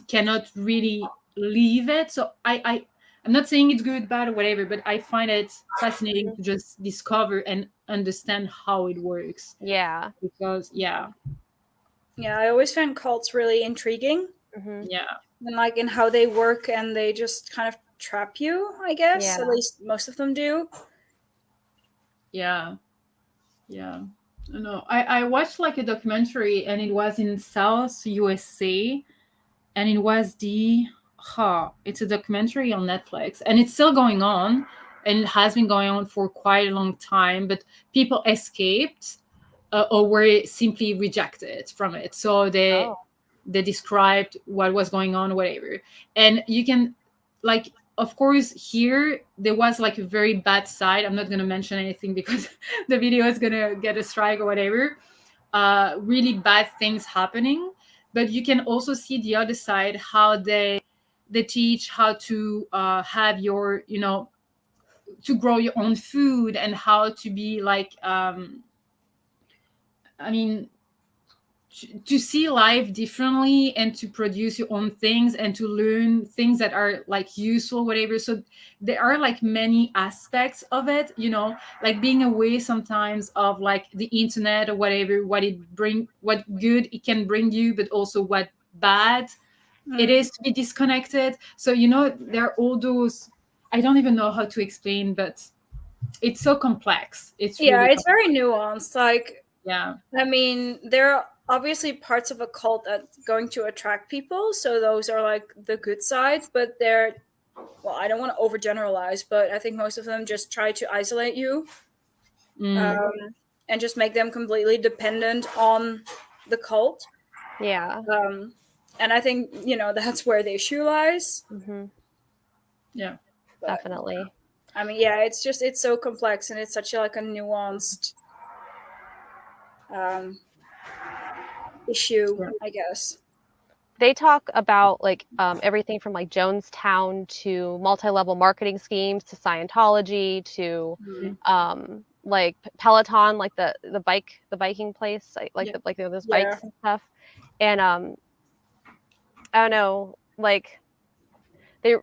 cannot really leave it. So I'm not saying it's good, bad, or whatever, but I find it fascinating to just discover and understand how it works. Yeah. Because I always find cults really intriguing. Yeah. And like in how they work, and they just kind of trap you, I guess. Yeah. At least most of them do. Yeah. No, I watched like a documentary, and it was in South USA, and it was it's a documentary on Netflix, and it's still going on, and it has been going on for quite a long time, but people escaped or were simply rejected from it. So they described what was going on, whatever. And you can like, of course, here there was like a very bad side. I'm not going to mention anything because the video is going to get a strike or whatever. Really bad things happening. But you can also see the other side, how they they teach how to have your, to grow your own food, and how to be like, I mean, to see life differently, and to produce your own things, and to learn things that are like useful, whatever. So there are like many aspects of it, like being away sometimes of like the internet or whatever, what good it can bring you, but also what bad it is to be disconnected. So there are all those, I don't even know how to explain, but it's so complex. It's really it's very nuanced. Like, yeah. I mean, there are obviously parts of a cult that's going to attract people, so those are like the good sides, but they're, well, I don't want to overgeneralize, but I think most of them just try to isolate you, and just make them completely dependent on the cult. Yeah. And I think, that's where the issue lies. Yeah, But, definitely. I mean, yeah, it's so complex, and it's such a nuanced issue, I guess. They talk about like everything from like Jonestown to multi-level marketing schemes to Scientology to like Peloton, like the biking place, like those bikes and stuff. And I don't know, like they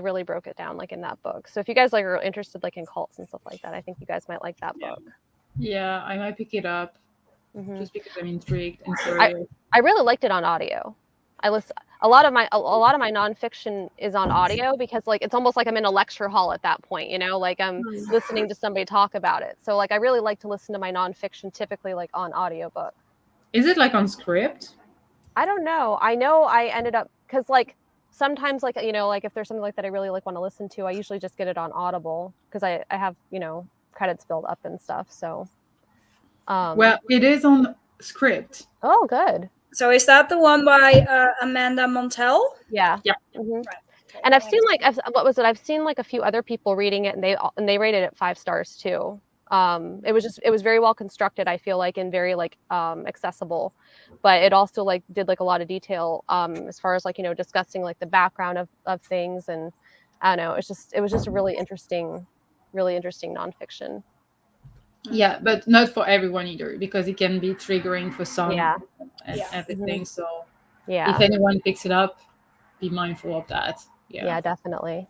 really broke it down like in that book. So if you guys like are interested like in cults and stuff like that, I think you guys might like that book. Yeah, I might pick it up just because I'm intrigued and curious. I really liked it on audio. I listen a lot of my nonfiction is on audio because like it's almost like I'm in a lecture hall at that point, like I'm listening to somebody talk about it. So like I really like to listen to my nonfiction typically like on audiobook. Is it like on script? I don't know. I know I ended up because like sometimes like like if there's something like that I really like want to listen to, I usually just get it on Audible because I have credits built up and stuff. So well, it is on script. Oh, good. So is that the one by Amanda Montell? Yeah. Yeah. Right. Okay. And I've seen like I've seen like a few other people reading it, and they rated it 5 stars too. It was very well constructed, I feel like, and very like accessible, but it also like did like a lot of detail as far as like discussing like the background of things, and I don't know, it was just a really interesting nonfiction. Yeah, but not for everyone either, because it can be triggering for some and everything. So if anyone picks it up, be mindful of that. Yeah, definitely.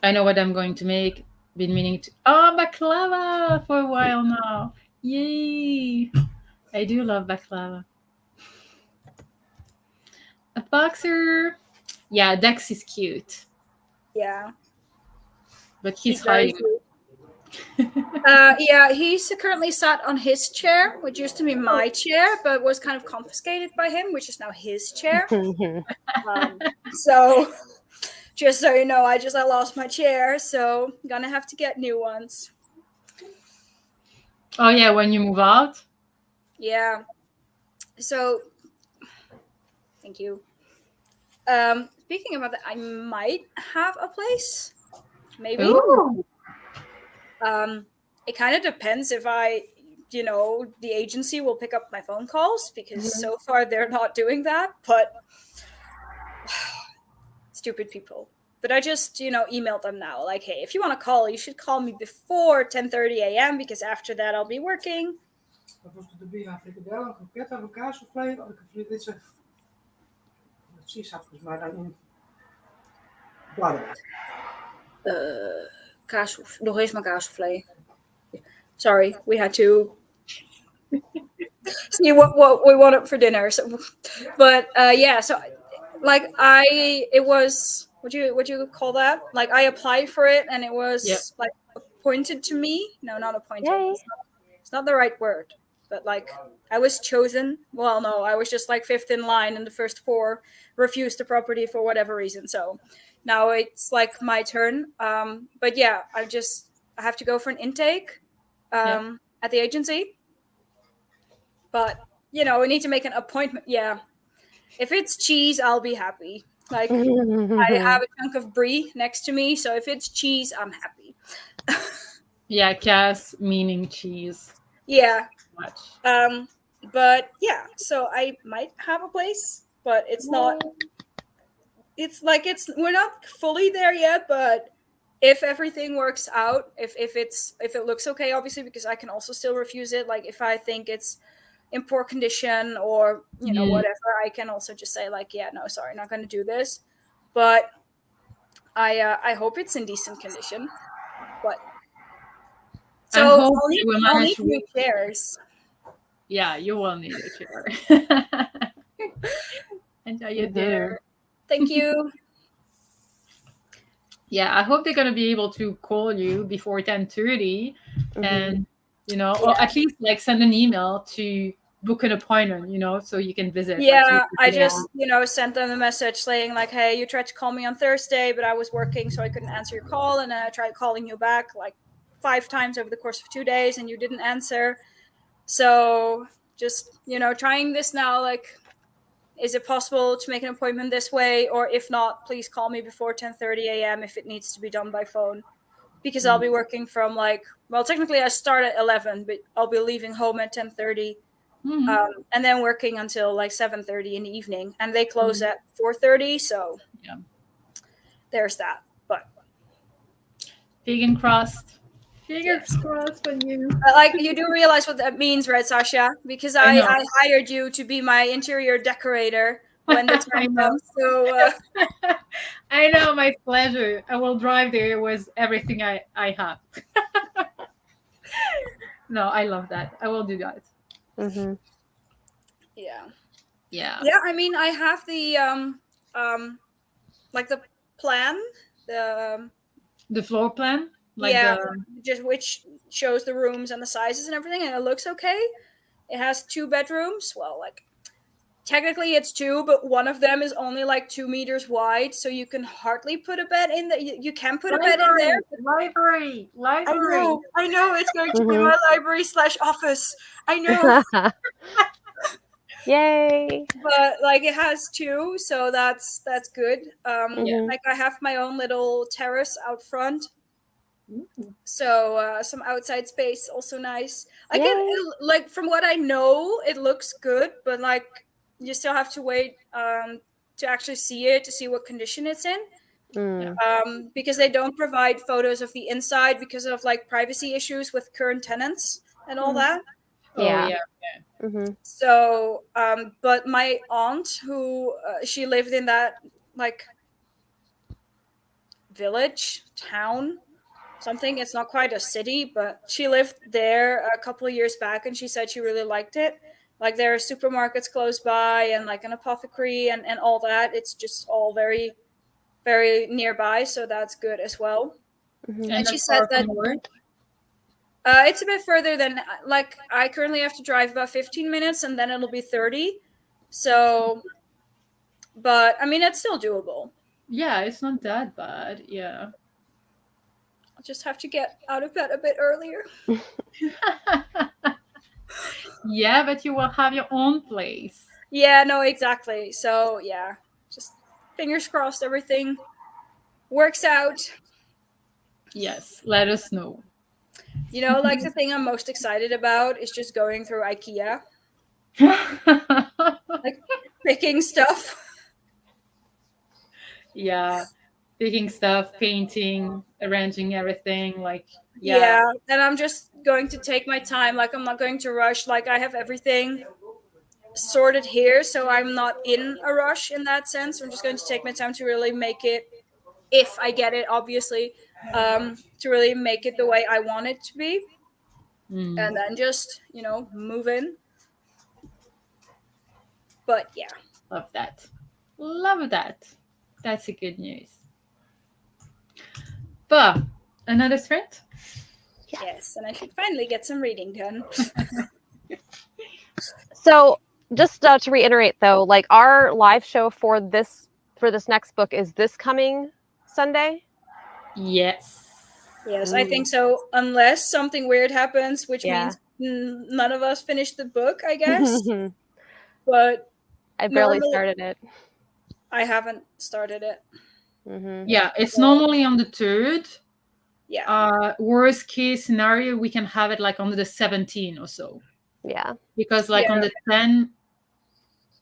I know what I'm going to make. Been meaning to baklava for a while now. Yay! I do love baklava. A boxer. Yeah, Dex is cute. Yeah. But he's hiding. Yeah, he's currently sat on his chair, which used to be my chair, but was kind of confiscated by him, which is now his chair. So, just so you know, I lost my chair, so I'm gonna have to get new ones. Oh yeah, when you move out? Yeah. So, thank you. Speaking about that, I might have a place. Maybe. Ooh. It kind of depends if the agency will pick up my phone calls, because so far they're not doing that, but stupid people. But I just, emailed them now, like, hey, if you want to call, you should call me before 10:30 a.m. because after that I'll be working. Dat was de bier aan frikadellen, een kroket, een kaassoufflé. Dit is sinaasappels, maar dan in bladeren. Nog eens maar kaassoufflé. Sorry, we had to see what we wanted for dinner. So, but so like it was, would you call that? Like I applied for it and it was like appointed to me. No, not appointed. It's not the right word. But like I was chosen. Well, no, I was just like 5th in line, and the first 4 refused the property for whatever reason. So now it's like my turn. But yeah, I have to go for an intake at the agency. But we need to make an appointment. Yeah, if it's cheese, I'll be happy. Like I have a chunk of brie next to me, so if it's cheese, I'm happy. Yeah, Cass meaning cheese. Yeah. But yeah, so I might have a place. but it's not. It's like we're not fully there yet, but if everything works out, if it looks okay, obviously, because I can also still refuse it. Like if I think it's in poor condition or whatever, I can also just say like, yeah, no, sorry, not going to do this. But I hope it's in decent condition. But so I'll need new chairs. Yeah, you will need a chair. Enjoy your dinner. Thank you. Yeah, I hope they're gonna be able to call you before 10:30, and or at least like send an email to book an appointment, so you can visit. Yeah, I just sent them a message saying like, hey, you tried to call me on Thursday, but I was working, so I couldn't answer your call, and then I tried calling you back like 5 times over the course of 2 days, and you didn't answer. So just trying this now, like, is it possible to make an appointment this way? Or if not, please call me before 10:30 a.m. if it needs to be done by phone. Because I'll be working from technically I start at 11, but I'll be leaving home at 10:30. And then working until like 7:30 in the evening. And they close at 4:30, so there's that. But fingers crossed. Fingers crossed on you. Like, you do realize what that means, right, Sasha? Because I hired you to be my interior decorator when the time comes. So I know, my pleasure. I will drive there with everything I have. No, I love that. I will do that. Yeah. I mean, I have the like the plan, the floor plan. Just which shows the rooms and the sizes and everything, and it looks okay. It has 2 bedrooms. Well, like technically it's 2, but one of them is only like 2 meters wide, so you can hardly put a bed in there. You can put a bed in there. Library. I know it's going to be my library/office. I know. Yay! But like it has 2, so that's good. Like I have my own little terrace out front. So some outside space, also nice. Like from what I know, it looks good, but like you still have to wait to actually see it, to see what condition it's in. Because they don't provide photos of the inside because of like privacy issues with current tenants and all that. So but my aunt, who she lived in that like village, town, something. It's not quite a city, but she lived there a couple of years back, and she said she really liked it. Like there are supermarkets close by and like an apothecary and all that. It's just all very, very nearby, so that's good as well. And she said that it's a bit further than, like, I currently have to drive about 15 minutes and then it'll be 30. So, but I mean, it's still doable. Yeah, it's not that bad. Yeah. I'll just have to get out of bed a bit earlier. Yeah, but you will have your own place. Yeah, no, exactly. So, yeah, just fingers crossed everything works out. Yes, let us know. You know, like the thing I'm most excited about is just going through IKEA. Like picking stuff. Yeah, picking stuff, painting, arranging everything. Like, yeah. And I'm just going to take my time. Like, I'm not going to rush. Like, I have everything sorted here, so I'm not in a rush in that sense. I'm just going to take my time to really make it, if I get it, obviously, to really make it the way I want it to be. And then just, you know, move in. But yeah. Love that. Love that. That's a good news. But another thread? Yes, and I should finally get some reading done. So just to reiterate, though, like our live show for this next book is this coming Sunday? Yes. Yes, I think so. Unless something weird happens, which means none of us finish the book, I guess. But I barely started it. I haven't started it. Yeah, it's normally on the 3rd. Yeah. Worst case scenario, we can have it like on the 17th or so. Yeah. Because like on the 10th,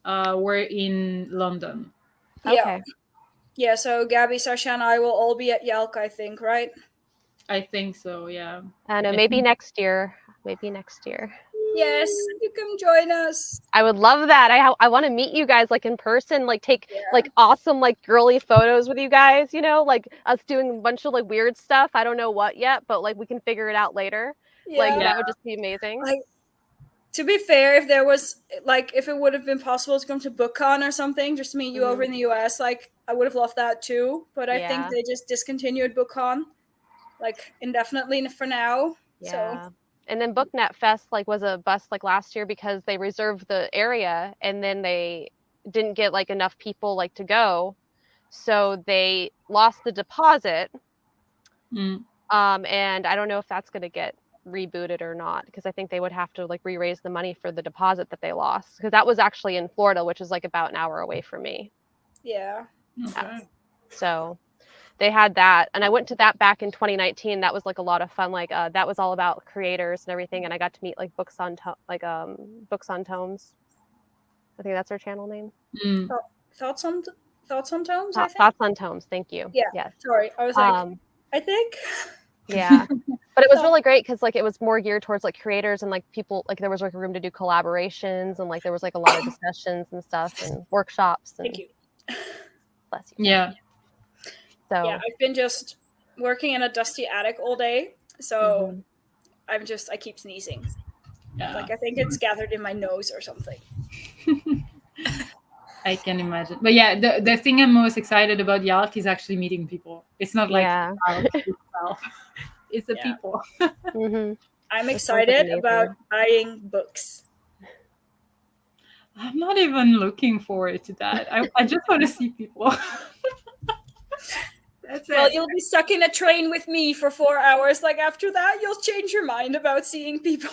were in London. Yeah. Okay. Yeah, so Gabby, Sasha, and I will all be at Yalk, I think, right? I think so. Yeah. I don't know. I Maybe think- next year. Maybe next year. Yes, you come join us. I would love that. I want to meet you guys like in person, like take Yeah. like awesome like girly photos with you guys, you know, like us doing a bunch of like weird stuff. I don't know what yet, but like we can figure it out later. Like Yeah. that would just be amazing. Like, to be fair, if there was like if it would have been possible to come to BookCon or something, just to meet you over in the US, like I would have loved that too. But I think Yeah. they just discontinued BookCon like indefinitely for now. So Yeah. And then BookNet Fest like was a bust like last year because they reserved the area and then they didn't get like enough people like to go. So they lost the deposit. Mm. And I don't know if that's going to get rebooted or not because I think they would have to like re-raise the money for the deposit that they lost because that was actually in Florida, which is like about an hour away from me. yeah. Okay. So they had that, and I went to that back in 2019. That was like a lot of fun. Like that was all about creators and everything, and I got to meet like Books on Tomes. I think that's their channel name. Mm. Thoughts on Tomes, I think? Thoughts on Tomes. Thank you. Yeah. Yes. Sorry. I was like, I think. Yeah. But it was really great because like it was more geared towards like creators and like people like there was like room to do collaborations and like there was like a lot of discussions and stuff and workshops and Thank you. bless you. Yeah. So Yeah, I've been just working in a dusty attic all day, so I keep sneezing. Yeah. Like I think it's gathered in my nose or something. I can imagine. But yeah, the thing I'm most excited about Yalk is actually meeting people. It's not like yeah. itself. It's the Yeah. people. Mm-hmm. I'm That sounds like excited amazing. about buying books. I'm not even looking forward to that. I just want to see people. That's Well, it. you'll be stuck in a train with me for 4 hours. Like after that, you'll change your mind about seeing people.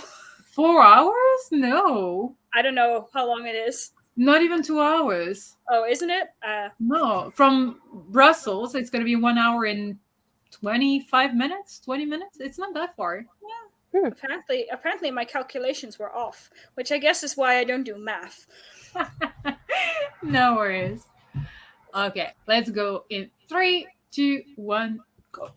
4 hours? No. I don't know how long it is. Not even 2 hours. Oh, isn't it? No. From Brussels, it's going to be 1 hour and 25 minutes, 20 minutes. It's not that far. Apparently my calculations were off, which I guess is why I don't do math. No worries. Okay, let's go in 3, 2, 1, go.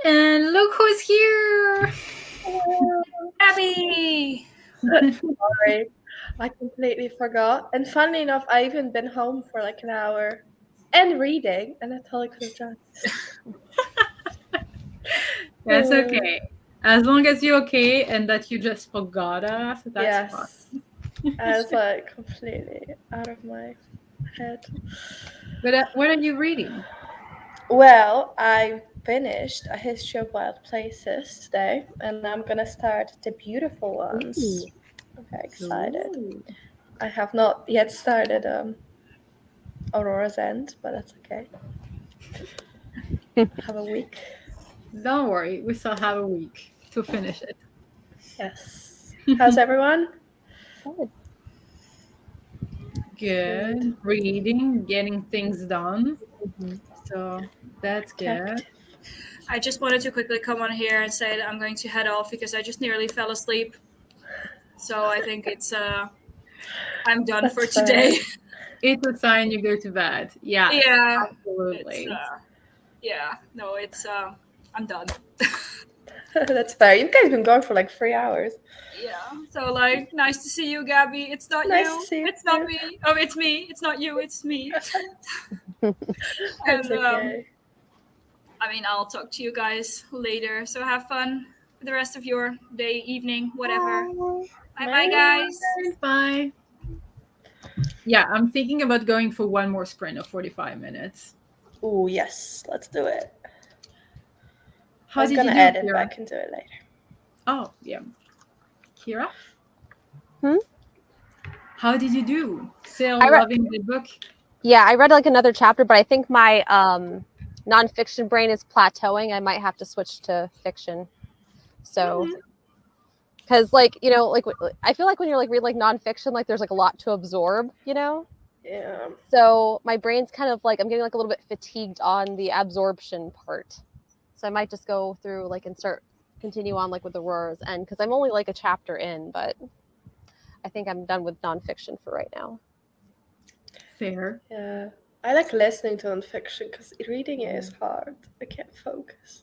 And look who's here! Abby! Sorry, I completely forgot. And funnily enough, I even been home for like an hour and reading, and I totally could have joined. That's okay. As long as you're okay and that you just forgot us, that's fine. Yes, I was like completely out of my head. But what are you reading? Well, I finished A History of Wild Places today, and I'm gonna start The Beautiful Ones. Ooh. I'm very excited. Ooh. I have not yet started Aurora's End, but that's okay. I have a week. Don't worry, we still have a week to finish it. Yes. How's everyone? Good. Good. Reading, getting things done. So that's good. I just wanted to quickly come on here and say that I'm going to head off because I just nearly fell asleep. So I think it's I'm done That's for today. It's a sign you go to bed. Yeah. Yeah. Absolutely. It's I'm done. That's fair. You guys been going for like 3 hours. Yeah. So like, nice to see you, Gabby. It's not Nice you. to see you It's not too. me. Oh, it's me. It's not you. It's me. That's okay. I mean, I'll talk to you guys later. So have fun with the rest of your day, evening, whatever. Bye, guys. Bye. Yeah, I'm thinking about going for one more sprint of 45 minutes. Oh yes, let's do it. How I was did gonna you do, edit, but Kira? I can do it later. Oh, yeah. Kira? Hmm? How did you do? Still I read- loving the book? Yeah, I read like another chapter, but I think my nonfiction brain is plateauing. I might have to switch to fiction. So, because like I feel like when you're like read like nonfiction, like there's like a lot to absorb, Yeah. So my brain's kind of like I'm getting like a little bit fatigued on the absorption part. So I might just go through like and continue on like with Aurora's End because I'm only like a chapter in, but I think I'm done with nonfiction for right now. Fair. Yeah. I like listening to nonfiction because reading it is hard. I can't focus.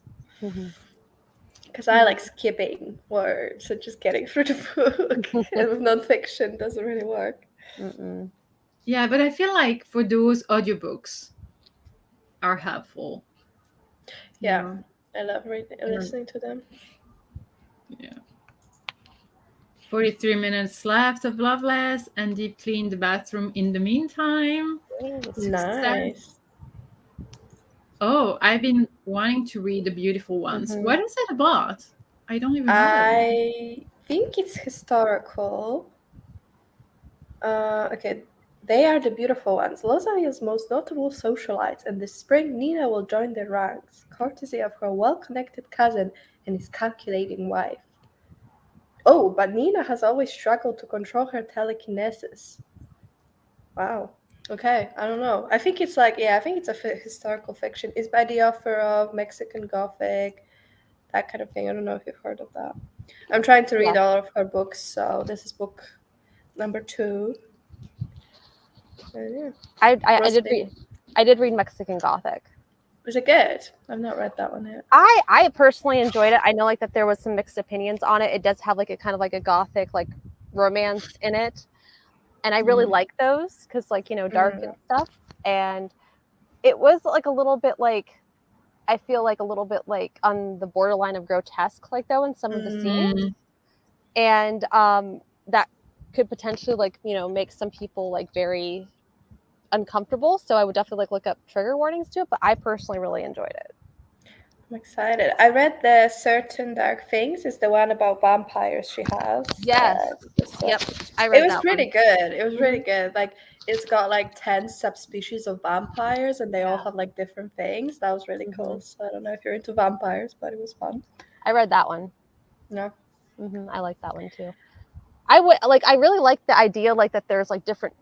Because I like skipping words and just getting through the book. And with nonfiction, doesn't really work. Yeah, but I feel like for those audiobooks are helpful. Yeah, I love listening to them. Yeah. 43 minutes left of Loveless, and deep clean the bathroom in the meantime. Nice. Oh, I've been wanting to read The Beautiful Ones. What is it about? I don't even know. I think it's historical. Okay. They are the beautiful ones, Lozavia's most notable socialites, and this spring Nina will join their ranks, courtesy of her well-connected cousin and his calculating wife. Oh, but Nina has always struggled to control her telekinesis. Wow. Okay, I don't know. I think it's like, I think it's a historical fiction. It's by the author of Mexican Gothic, that kind of thing. I don't know if you've heard of that. I'm trying to read all of her books, so this is book number 2. Yeah. I did read Mexican Gothic. Was it good? I've not read that one yet. I personally enjoyed it. I know like that there was some mixed opinions on it. It does have like a kind of like a Gothic like romance in it. And I really like those because like, dark and stuff. And it was like a little bit like, I feel like a little bit like on the borderline of grotesque, like though in some of the scenes. And that could potentially like, make some people like very uncomfortable. So I would definitely like look up trigger warnings to it. But I personally really enjoyed it. I'm excited. I read the Certain Dark Things. Is the one about vampires she has. Yes. Yep. I It read was that really one. good. It was really good. Like it's got like 10 subspecies of vampires and they all have like different things. That was really cool. So I don't know if you're into vampires, but it was fun. I read that one. Yeah. I like that one too. I really like the idea like that there's like different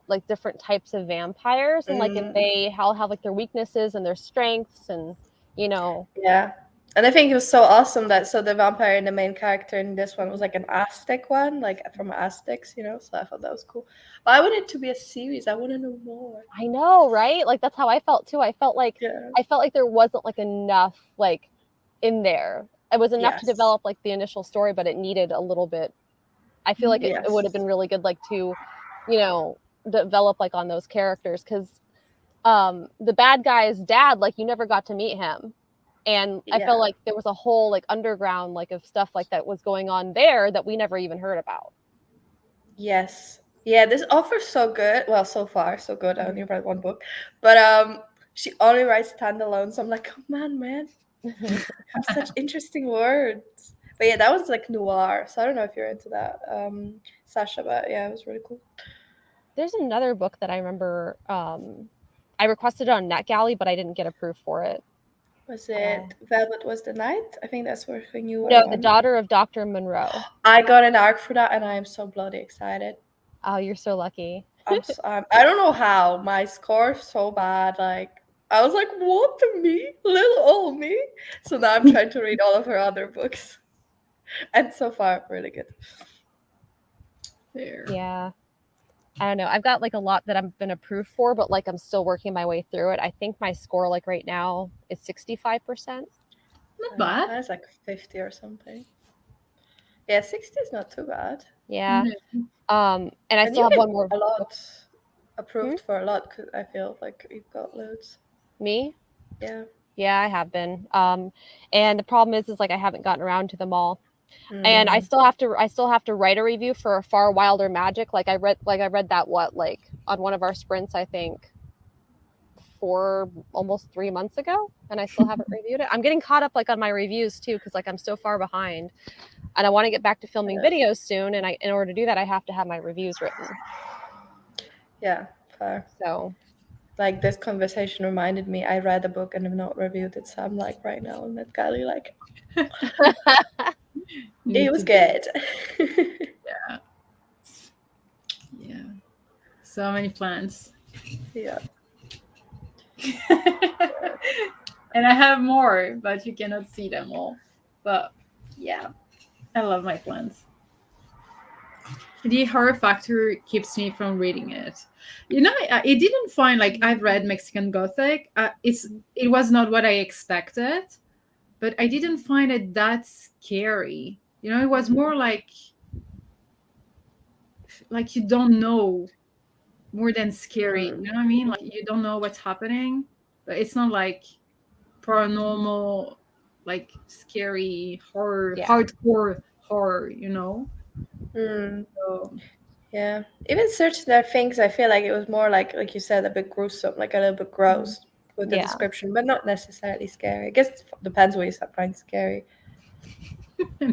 types of vampires and like if they all have like their weaknesses and their strengths and Yeah. And I think it was so awesome that the vampire and the main character in this one was like an Aztec one, like from Aztecs, so I thought that was cool. But I want it to be a series. I want to know more. I know, right? Like that's how I felt too. I felt like there wasn't like enough like in there. It was enough to Yes. develop like the initial story, but it needed a little bit. I feel like it would have been really good, like to, you know, develop like on those characters, because the bad guy's dad, like you never got to meet him, and I felt like there was a whole like underground like of stuff like that was going on there that we never even heard about. Yes. Yeah, this author's so good. Well, so far so good. I only read one book, but she only writes standalones. So I'm like, come on, man, have such interesting words. But yeah, that was like noir. So I don't know if you're into that, Sasha. But yeah, it was really cool. There's another book that I remember. I requested it on NetGalley, but I didn't get approved for it. Was it Velvet Was the Night? I think that's where you were. No, The Daughter of Dr. Monroe. I got an arc for that, and I am so bloody excited. Oh, you're so lucky. I don't know how. My score's so bad. Like, I was like, what, to me? Little old me? So now I'm trying to read all of her other books. And so far, really good. There. Yeah. I don't know. I've got like a lot that I've been approved for, but like I'm still working my way through it. I think my score like right now is 65%. Not bad. That's like 50 or something. Yeah, 60 is not too bad. Yeah. And I still have one more. A lot approved for a lot, because I feel like you've got loads. Me? Yeah. Yeah, I have been. And the problem is like I haven't gotten around to them all. And I still have to write a review for A Far Wilder Magic. Like I read that on one of our sprints, I think almost 3 months ago, and I still haven't reviewed it. I'm getting caught up like on my reviews too, because like I'm so far behind, and I want to get back to filming videos soon, and in order to do that I have to have my reviews written. Yeah, fair. So like this conversation reminded me, I read a book and have not reviewed it, so I'm like right now on that galley, like it was good. Yeah, so many plans. Yeah. And I have more, but you cannot see them all. But yeah, I love my plans. The horror factor keeps me from reading it. You know, it didn't find, like, I've read Mexican Gothic. It was not what I expected, but I didn't find it that scary. You know, it was more like you don't know, more than scary. You know what I mean? Like you don't know what's happening, but it's not like paranormal, like scary horror, hardcore horror. You know. So, yeah, even searching their things, I feel like it was more like you said, a bit gruesome, like a little bit gross with the description, but not necessarily scary. I guess it depends what you find scary.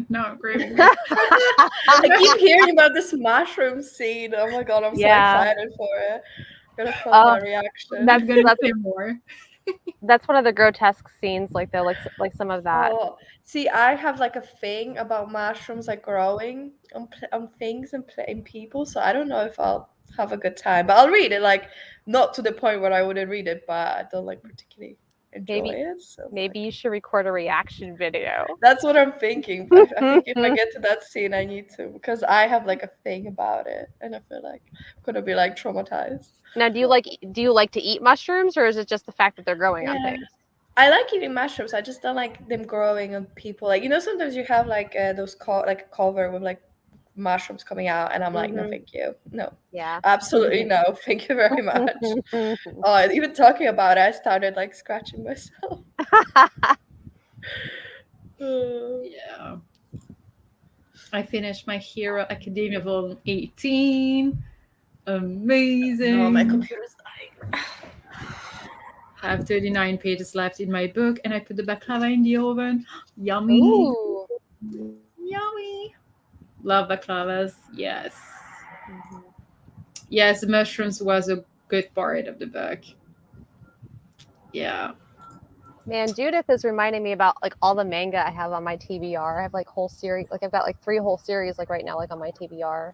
No, great. I keep hearing about this mushroom scene. Oh my god, I'm so excited for it. I'm gonna film my reaction. That's gonna say more. That's one of the grotesque scenes, like the like some of that. Oh, see, I have like a thing about mushrooms like growing on things and in people, so I don't know if I'll have a good time, but I'll read it. Like not to the point where I wouldn't read it, but I don't like particularly enjoy it. So maybe you should record a reaction video. That's what I'm thinking. But I think if I get to that scene, I need to, because I have like a thing about it, and I feel like I'm gonna be like traumatized. Now, do you like to eat mushrooms, or is it just the fact that they're growing on things? I like eating mushrooms. I just don't like them growing on people. Like, you know, sometimes you have like those like a cover with like mushrooms coming out, and I'm like, no, thank you, no, absolutely no, thank you very much. Oh, even talking about it, I started like scratching myself. Yeah, I finished My Hero Academia Volume 18. Amazing. Oh, my computer's dying. I have 39 pages left in my book, and I put the baklava in the oven. Yummy. Ooh. Yummy. Love baklavas. Yes. Yes, the mushrooms was a good part of the book. Yeah. Man, Judith is reminding me about like all the manga I have on my TBR. I have like whole series, like I've got like 3 whole series like right now, like on my TBR.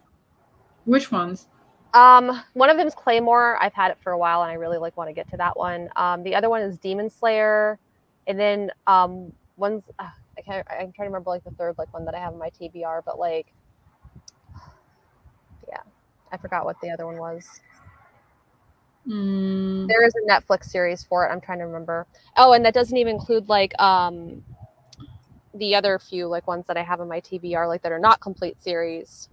Which ones? One of them is Claymore. I've had it for a while, and I really like want to get to that one. The other one is Demon Slayer, and then one's I'm trying to remember like the third like one that I have on my TBR, but like I forgot what the other one was. There is a Netflix series for it. I'm trying to remember. Oh, and that doesn't even include like the other few like ones that I have on my TBR, like that are not complete series.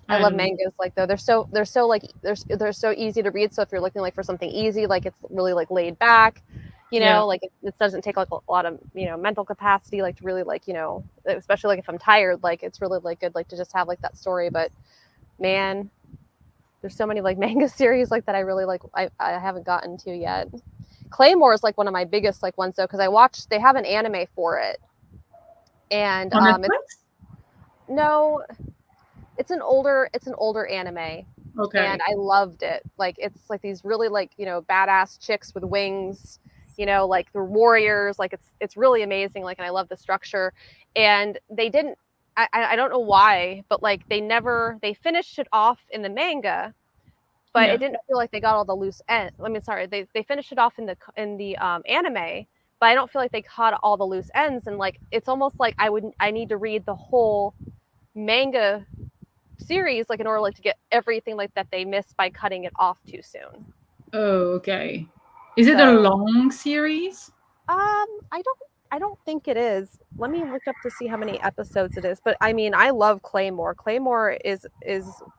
I love mangas, like though they're so like they're so easy to read. So if you're looking like for something easy, like it's really like laid back, you know, like it doesn't take like a lot of, you know, mental capacity, like to really like, you know, especially like if I'm tired, like it's really like good, like to just have like that story. But man, there's so many like manga series like that I really like I haven't gotten to yet. Claymore is like one of my biggest like ones though, because they have an anime for it, and no, it's an older anime. Okay. And I loved it. Like it's like these really like, you know, badass chicks with wings, you know, like the warriors, like it's really amazing. Like, and I love the structure. And they didn't, I don't know why, but like they finished it off in the manga, but it didn't feel like they got all the loose ends. I mean, sorry, they finished it off in the anime, but I don't feel like they caught all the loose ends. And like, it's almost like I need to read the whole manga series like in order like to get everything like that they missed by cutting it off too soon. Oh, okay. Is it a long series? I don't think it is. Let me look up to see how many episodes it is. But I mean, I love Claymore. Claymore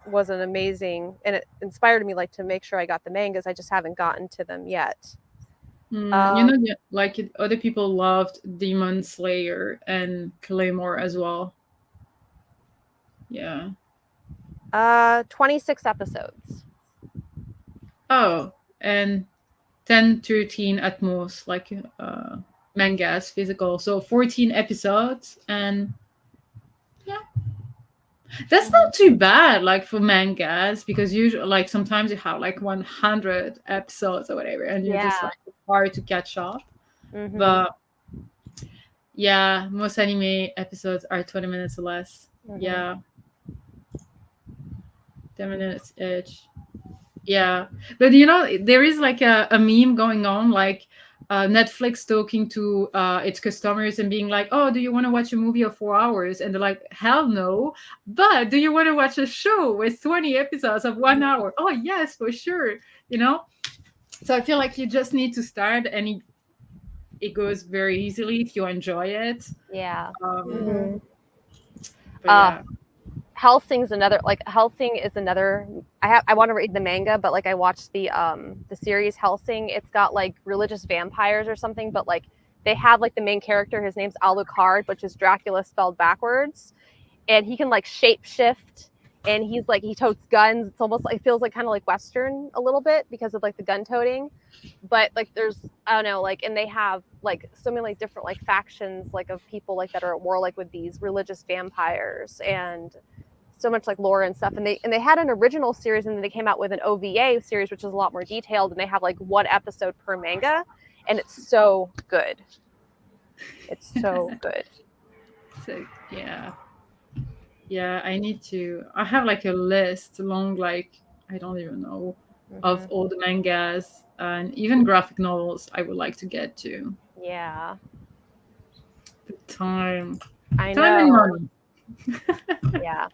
was an amazing, and it inspired me like to make sure I got the mangas. I just haven't gotten to them yet. You know, like other people loved Demon Slayer and Claymore as well. Yeah. 26 episodes. Oh, and 10, 13 at most, like mangas, physical. So 14 episodes, and yeah. That's not too bad, like for mangas, because usually, like sometimes you have like 100 episodes or whatever, and you're just like it's hard to catch up. But yeah, most anime episodes are 20 minutes or less. Yeah. 10 minutes each. Yeah. But you know, there is like a meme going on, like Netflix talking to its customers and being like, oh, do you want to watch a movie of 4 hours? And they're like, hell no. But do you want to watch a show with 20 episodes of 1 hour? Oh, yes, for sure. You know? So I feel like you just need to start, and it goes very easily if you enjoy it. Yeah. But yeah. Hellsing is another. I want to read the manga, but like I watched the series Hellsing. It's got like religious vampires or something, but like they have like the main character. His name's Alucard, which is Dracula spelled backwards, and he can like shape shift, and he's like he totes guns. It's almost like it feels like kind of like Western a little bit because of like the gun toting, but like there's I don't know like and they have like so many like different like factions like of people like that are at war like with these religious vampires and so much like lore and stuff, and they had an original series, and then they came out with an OVA series, which is a lot more detailed, and they have like one episode per manga, and it's so good. It's so good. So yeah, I have like a list long, like I don't even know, of all the mangas and even graphic novels I would like to get to. Yeah. The time and money. Yeah.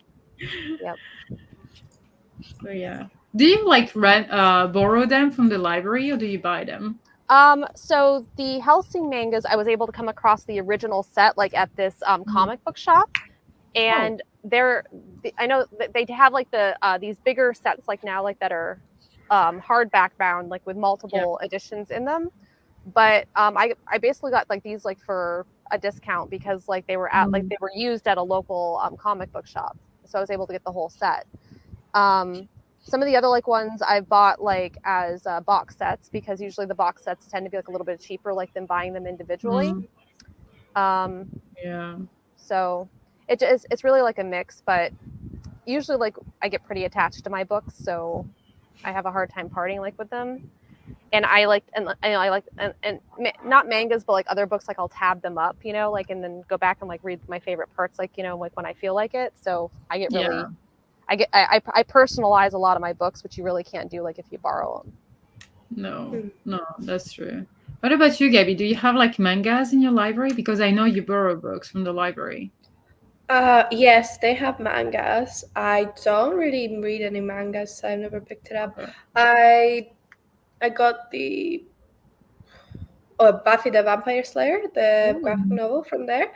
Yep. So yeah. Do you like borrow them from the library, or do you buy them? So the Hellsing mangas, I was able to come across the original set like at this comic book shop, and I know that they have like the these bigger sets like now like that are hardback bound like with multiple editions in them. But I basically got like these like for a discount because like they were at like they were used at a local comic book shop. So I was able to get the whole set. Some of the other like ones I've bought like as box sets because usually the box sets tend to be like a little bit cheaper like than buying them individually. Yeah. So it's really like a mix, but usually like I get pretty attached to my books, so I have a hard time parting like with them. And I like and not mangas, but like other books, like I'll tab them up, you know, like and then go back and like read my favorite parts, like you know, like when I feel like it. So I get really, I personalize a lot of my books, which you really can't do like if you borrow them. No, that's true. What about you, Gabby? Do you have like mangas in your library? Because I know you borrow books from the library. Yes, they have mangas. I don't really read any mangas, so I've never picked it up. Okay. I got the Buffy the Vampire Slayer, the graphic novel from there.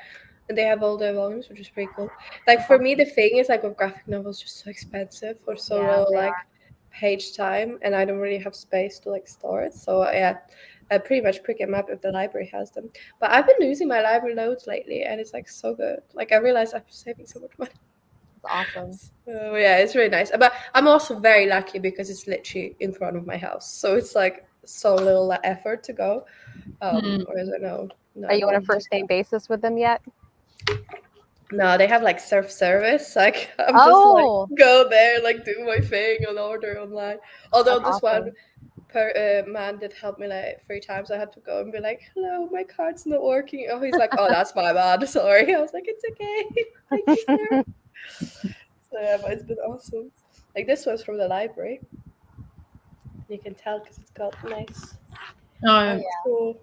And they have all the volumes, which is pretty cool. Like for me, the thing is like with graphic novels, just so expensive for so little like page time, and I don't really have space to like store it. So yeah, I pretty much pick them up if the library has them. But I've been using my library loads lately, and it's like so good. Like I realized I'm saving so much money. Awesome. So yeah, it's really nice. But I'm also very lucky because it's literally in front of my house, so it's like so little effort to go. Whereas I know. Are you on a first name basis with them yet? No, they have like self-service. Like I'm just like go there, like do my thing and order online. Although this one man did help me like 3 times. I had to go and be like, "Hello, my card's not working." Oh, he's like, "Oh, that's my bad. Sorry." I was like, "It's okay. Thank you, sir." So yeah, but it's been awesome. Like this was from the library. You can tell because it's got nice. Cool.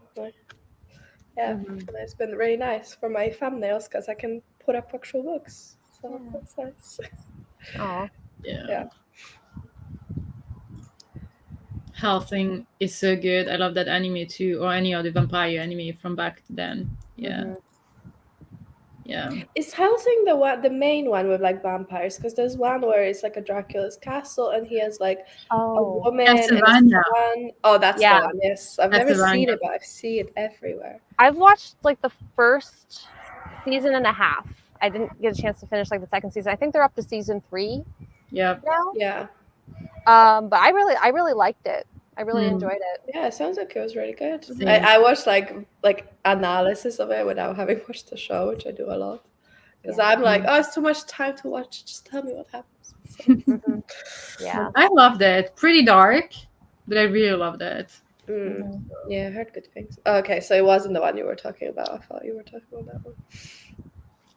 Yeah, it's been really nice for my thumbnails because I can put up actual books. So that's nice. Oh, yeah. Hellsing is so good. I love that anime too, or any other vampire anime from back then. Yeah. Yeah. Is Hellsing the main one with like vampires? Because there's one where it's like a Dracula's castle and he has like a woman and a son. Oh, that's the one. Yes, I've never seen it, but I see it everywhere. I've watched like the first season and a half. I didn't get a chance to finish like the second season. I think they're up to season 3. Yeah. Now. Yeah. But I really liked it. I really enjoyed it. Yeah, it sounds like it was really good. I watched like analysis of it without having watched the show, which I do a lot. Because I'm like, oh, it's too much time to watch. Just tell me what happens. So. Yeah. I loved it. Pretty dark, but I really loved it. Yeah, I heard good things. Oh, okay, so it wasn't the one you were talking about. I thought you were talking about that one.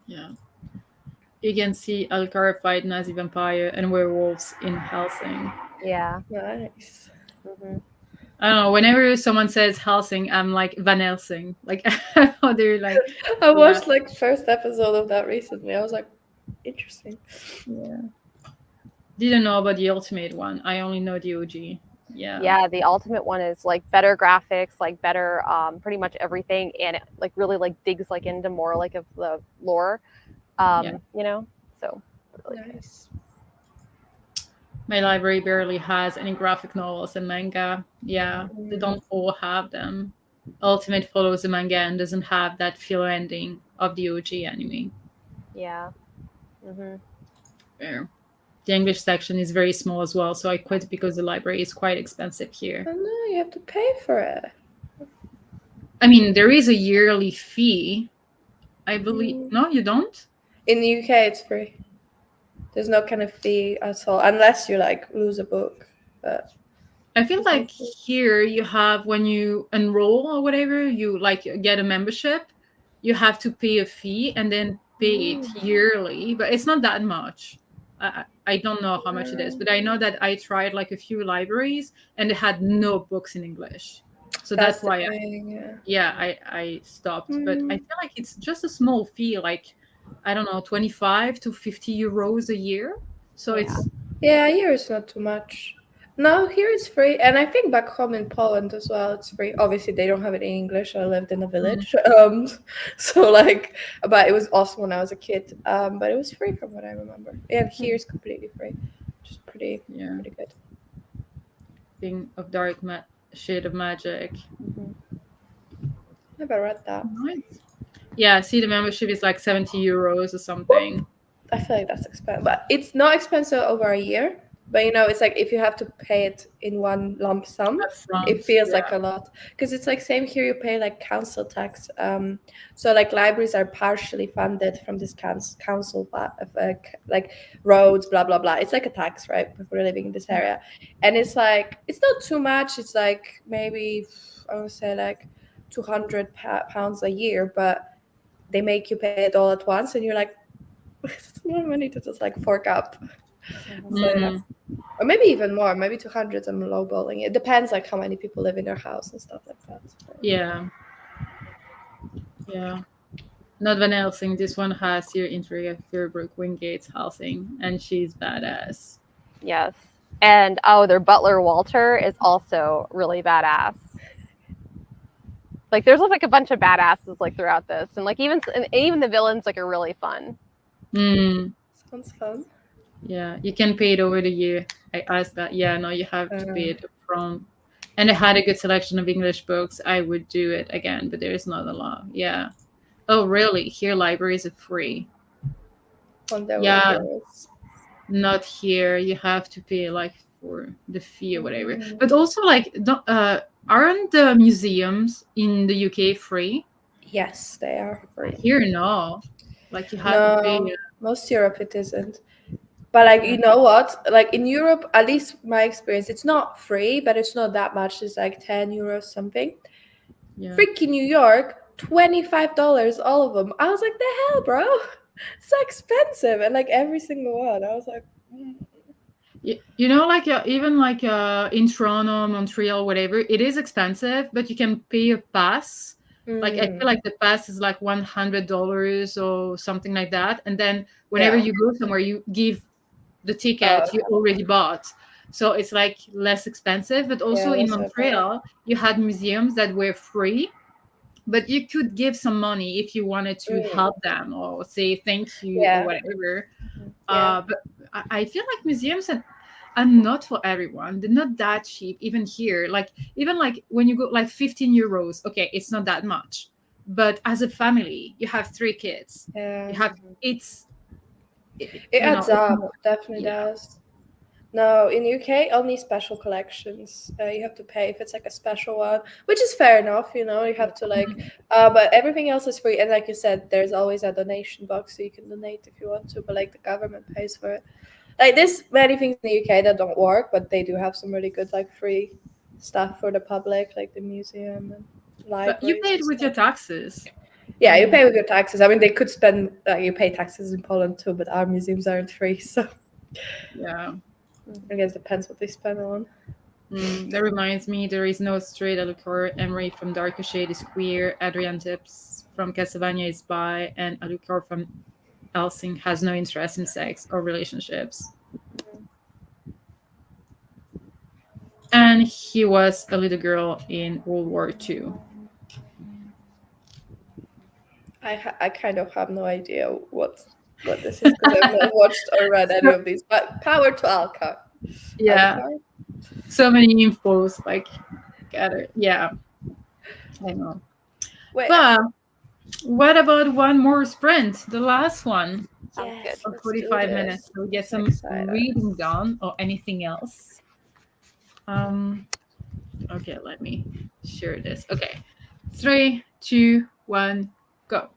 Yeah. You can see Alcar fight Nazi vampire and werewolves in Hellsing. Yeah. Nice. I don't know. Whenever someone says Hellsing, I'm like Van Helsing. Like they're like. I watched like first episode of that recently. I was like, interesting. Yeah. Didn't know about the ultimate one. I only know the OG. Yeah. Yeah, the ultimate one is like better graphics, like better pretty much everything, and it like really like digs like into more like of the lore. You know, so really nice. My library barely has any graphic novels and manga. Yeah, they don't all have them. Ultimate follows the manga and doesn't have that filler ending of the OG anime. Yeah. Fair. The English section is very small as well, so I quit because the library is quite expensive here. Oh no, you have to pay for it. I mean, there is a yearly fee, I believe. No, you don't? In the UK, it's free. There's no kind of fee at all, unless you like lose a book. But I feel like here you have, when you enroll or whatever, you like get a membership, you have to pay a fee and then pay it yearly, but it's not that much. I don't know how much it is, but I know that I tried like a few libraries and they had no books in English. So that's why I stopped. But I feel like it's just a small fee, like, I don't know, 25 to 50 euros a year. So it's... Yeah, here it's not too much. No, here it's free. And I think back home in Poland as well, it's free. Obviously, they don't have it in English. I lived in a village. So like, but it was awesome when I was a kid. But it was free from what I remember. And here it's completely free. Which is pretty good. Thing of Dark Shade of Magic. Never read that. Nice. Yeah, see, the membership is like 70 euros or something. I feel like that's expensive. But it's not expensive over a year. But, you know, it's like if you have to pay it in one lump sum, it feels like a lot. Because it's like same here, you pay like council tax. So like libraries are partially funded from this council, like roads, blah, blah, blah. It's like a tax, right, for living in this area. And it's like, it's not too much. It's like maybe, I would say like £200 a year. But they make you pay it all at once. And you're like, it's a lot of money to just like fork up. So, yeah. Or maybe even more, maybe 200. I'm lowballing. It depends like how many people live in their house and stuff like that. Yeah. Not Van Helsing. This one has here Intrigue, Fairbrook, Wingate's Helsing, and she's badass. Yes. And their butler Walter is also really badass. Like there's like a bunch of badasses like throughout this, and like even the villains like are really fun. Sounds fun. Yeah, you can pay it over the year. I asked that. Yeah, no, you have to pay it upfront. And I had a good selection of English books. I would do it again, but there is not a lot. Yeah. Oh, really? Here, libraries are free. Yeah, not here. You have to pay like for the fee or whatever. But also, like, aren't the museums in the UK free? Yes, they are free. Here, no. Like, you have to pay. Most Europe it isn't. But like, you know what? Like in Europe, at least my experience, it's not free, but it's not that much. It's like 10 euros something. Yeah. Freaking New York, $25 all of them. I was like, the hell, bro? It's so expensive. And like every single one. I was like, You know, like even like in Toronto, Montreal, whatever, it is expensive, but you can pay a pass. Like I feel like the pass is like $100 or something like that, and then whenever you go somewhere, you give the ticket you already bought, so it's like less expensive. But also in Montreal, you had museums that were free, but you could give some money if you wanted to help them or say thank you or whatever. But I feel like museums are not for everyone. They're not that cheap. Even here, like even like when you go like 15 euros, okay, it's not that much. But as a family, you have 3 kids. You have it adds up. Definitely does. No, in UK, only special collections. You have to pay if it's like a special one, which is fair enough, you know, you have to like, but everything else is free. And like you said, there's always a donation box, so you can donate if you want to, but like the government pays for it. Like there's many things in the UK that don't work, but they do have some really good like free stuff for the public, like the museum and libraries. But you paid with your taxes. Yeah, you pay with your taxes. I mean, they could spend, you pay taxes in Poland too, but our museums aren't free, so. Yeah. I guess it depends what they spend on. That reminds me, there is no straight Alucard. Emery from Darker Shade is queer. Adrian Tips from Castlevania is bi, and Alucard from Elsing has no interest in sex or relationships. And he was a little girl in World War II. I kind of have no idea what this is because I've not watched or read any of these. But power to Alucard. Yeah. Alucard? So many infos, like, gathered. Yeah. I know. But what about one more sprint? The last one. Yes, for 45 minutes. So we get some reading done or anything else. Okay, let me share this. Okay. 3, 2, 1, go.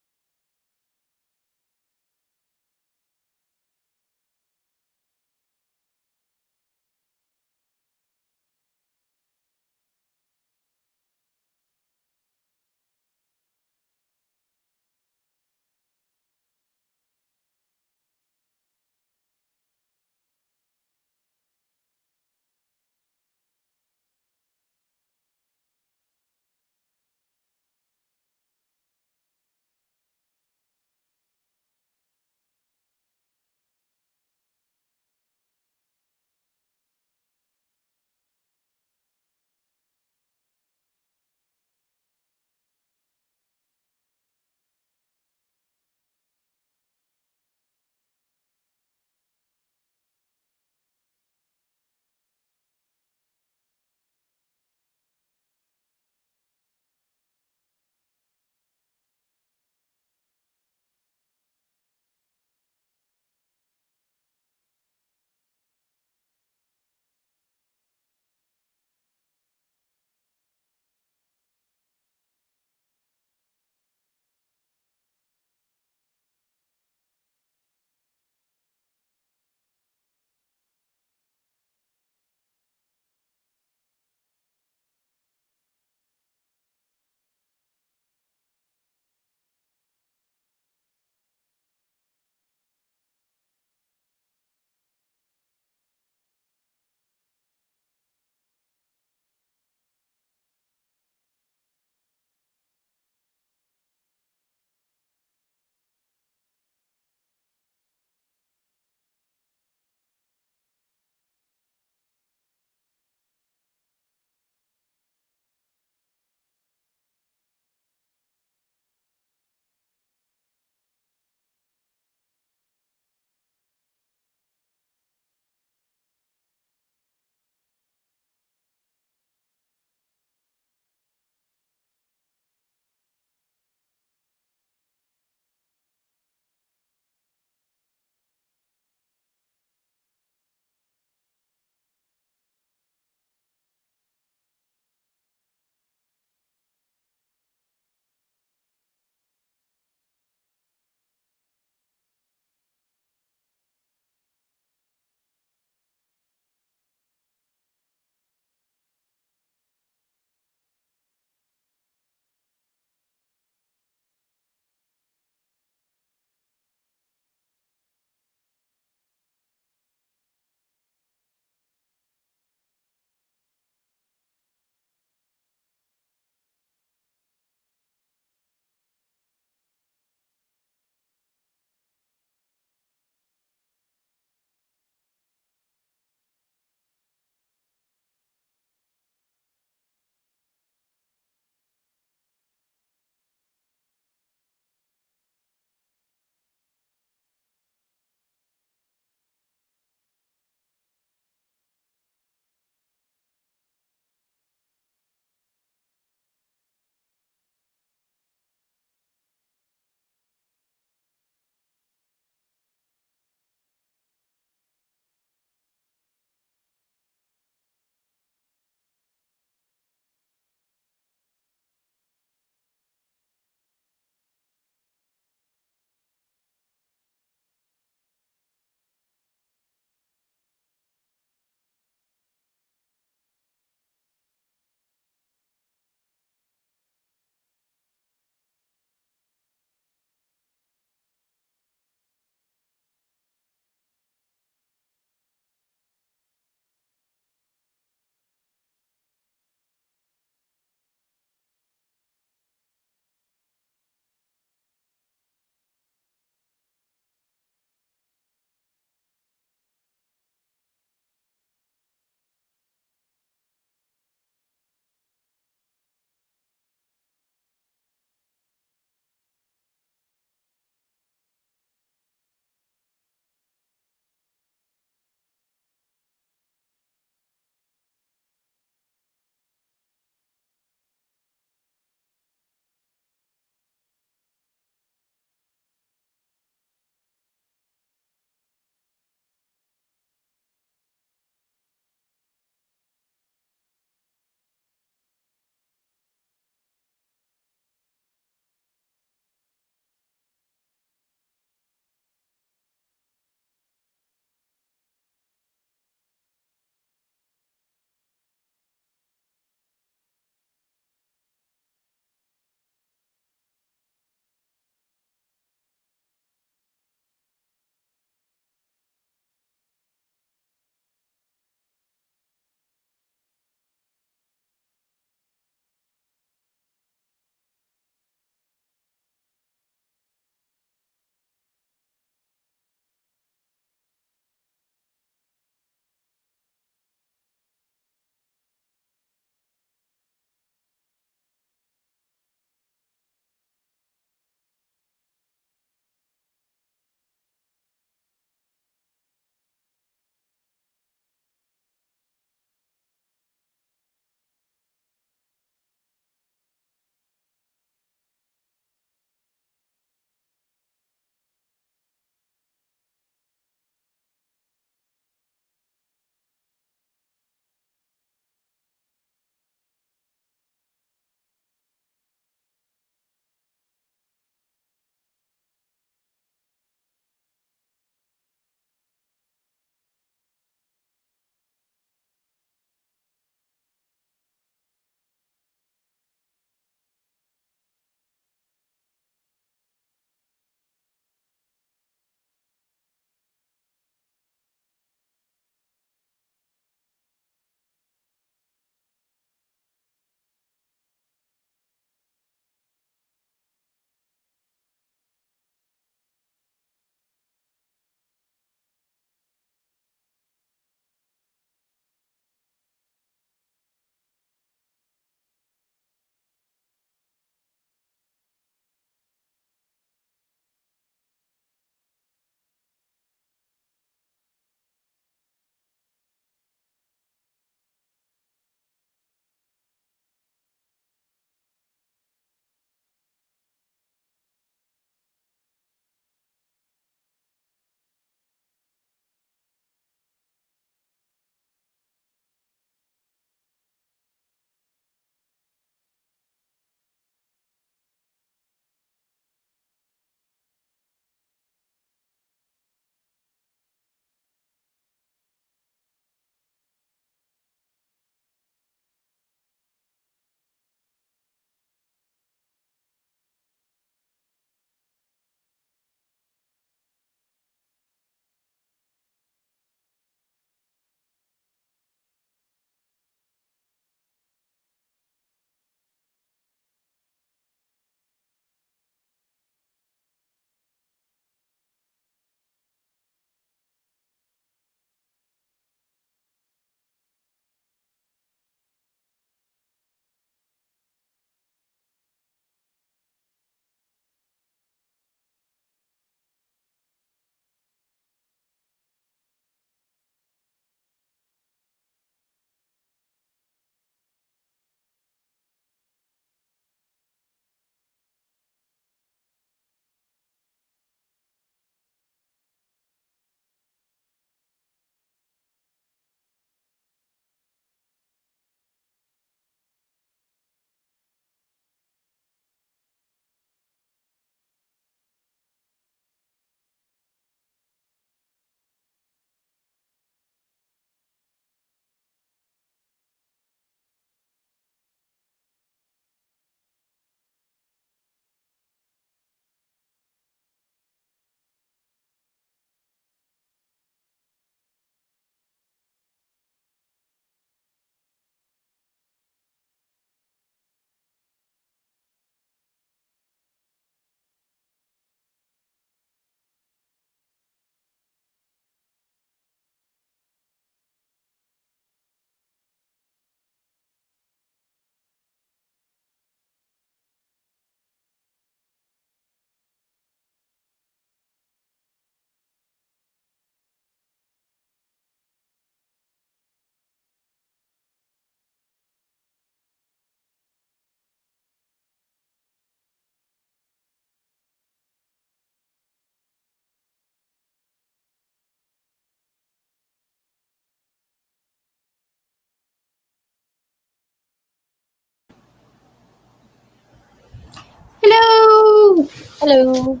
Hello! Hello.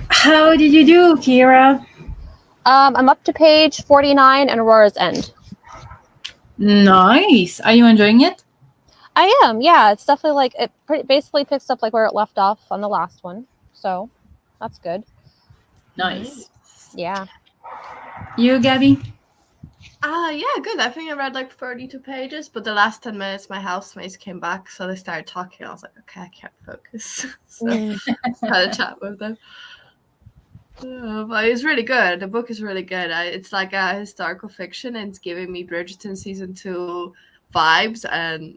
How did you do, Kira? I'm up to page 49 and Aurora's End. Nice. Are you enjoying it? I am, yeah. It's definitely like it basically picks up like where it left off on the last one, so that's good. Nice. Yeah. You, Gabby? Yeah, good. I think I read like 32 pages, but the last 10 minutes my housemates came back, so they started talking. I was like, okay, I can't focus. So I had a chat with them. But it's really good. The book is really good. It's like a historical fiction, and it's giving me Bridgerton season 2 vibes, and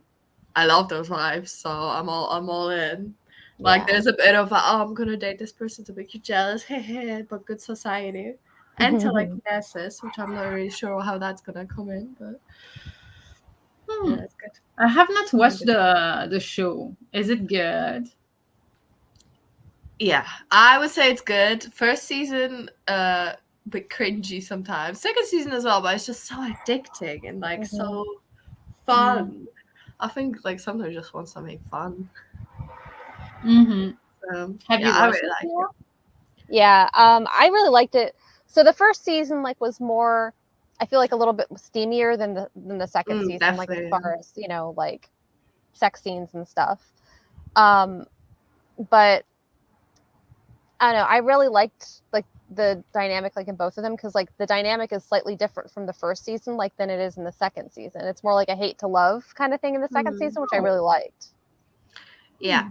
I love those vibes. So I'm all in. Like there's a bit of I'm gonna date this person to make you jealous, but good society. And to like Nessus, which I'm not really sure how that's gonna come in, but yeah, it's good. I have not watched the show. Is it good? Yeah, I would say it's good. First season, bit cringy sometimes. Second season as well, but it's just so addicting and like so fun. I think like sometimes just want something fun. Have you I watched really like it. Yeah, I really liked it. So the first season like was more, I feel like a little bit steamier than the second season, like as far as like sex scenes and stuff. But I don't know. I really liked like the dynamic like in both of them because like the dynamic is slightly different from the first season like than it is in the second season. It's more like a hate to love kind of thing in the second season, which I really liked. Yeah.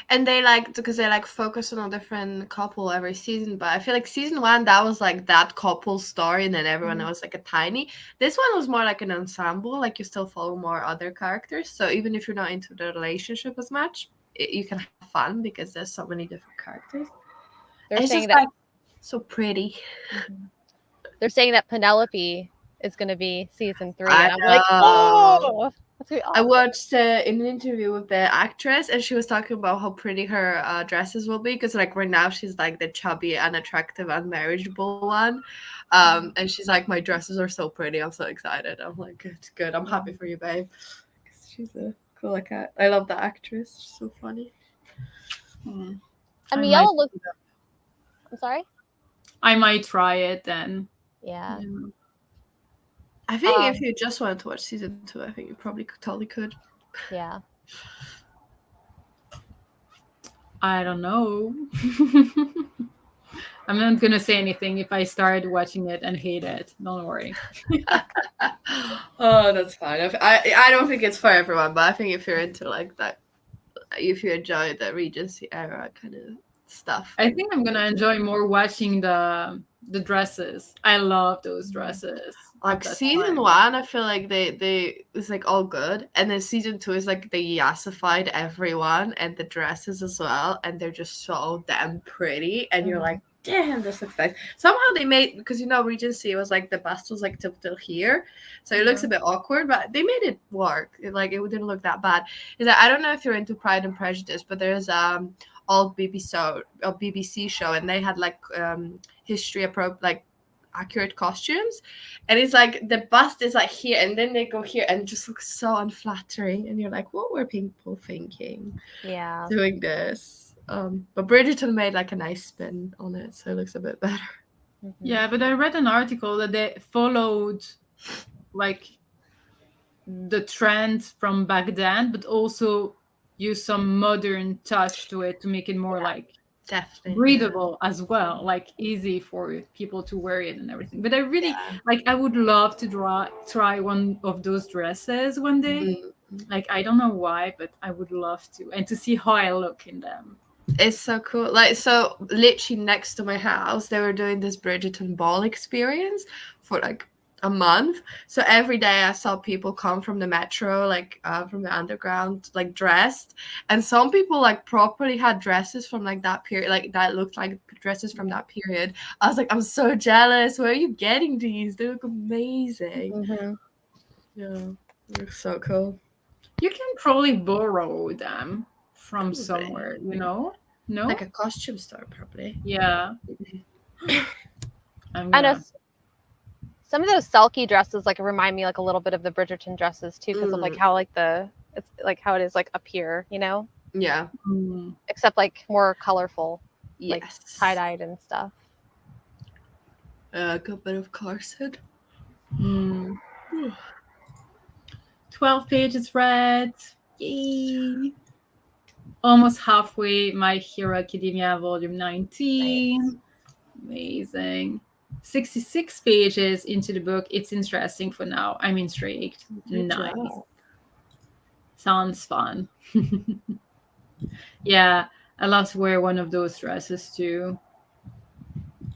And they because they focus on a different couple every season, but I feel like season 1 that was like that couple story, and then everyone else like a tiny. This one was more like an ensemble, like you still follow more other characters. So even if you're not into the relationship as much, you can have fun because there's so many different characters. They're saying that so pretty. They're saying that Penelope is going to be season 3, and I'm like, oh. Awesome. I watched an interview with the actress, and she was talking about how pretty her dresses will be because like right now she's like the chubby, unattractive, unmarriageable one, and she's like, my dresses are so pretty. I'm so excited. I'm like, good. I'm happy for you, babe. She's a cool cat. I love the actress. She's so funny. And Miela looks. I'm sorry. I might try it then. Yeah. I think if you just wanted to watch season 2, I think you probably totally could. Yeah. I don't know. I'm not gonna say anything if I start watching it and hate it. Don't worry. Oh, that's fine. I don't think it's for everyone, but I think if you're into like that, if you enjoy the Regency era kind of stuff, I think I'm gonna enjoy more watching the dresses. I love those dresses. Like season 1, I feel like they it's like all good, and then season 2 is like they yassified everyone and the dresses as well, and they're just so damn pretty, and you're like, damn, this looks nice. Somehow they made, because Regency was like the bust was like till here, so it looks a bit awkward, but they made it work. It didn't look that bad. Is that I don't know if you're into Pride and Prejudice, but there's old BBC show, and they had like history like accurate costumes, and it's like the bust is like here and then they go here and it just looks so unflattering, and you're like, what were people thinking doing this? But Bridgerton made like a nice spin on it, so it looks a bit better. Yeah, but I read an article that they followed like the trend from back then, but also use some modern touch to it to make it more like breathable as well, like easy for people to wear it and everything. But I really I would love to try one of those dresses one day. Like I don't know why, but I would love to, and to see how I look in them. It's so cool. Like, so literally next to my house they were doing this Bridgerton ball experience for like a month. So every day I saw people come from the metro, like from the underground, like dressed, and some people like properly had dresses from like that period, like that looked like dresses from that period. I was like, I'm so jealous. Where are you getting these? They look amazing. Yeah, they look so cool. You can probably borrow them from somewhere, no, like a costume store probably. Yeah. I know some of those Selkie dresses like remind me like a little bit of the Bridgerton dresses too, because of like how like the It's like how it is like up here, Yeah. except like more colorful, like Yes. tie-dyed and stuff. A bit of corset. 12 pages read. Yay! Almost halfway. My Hero Academia Volume 19. Nice. Amazing. 66 pages into the book. It's interesting for now. I'm intrigued. Good Nice. job. Sounds fun. Yeah, I love to wear one of those dresses too.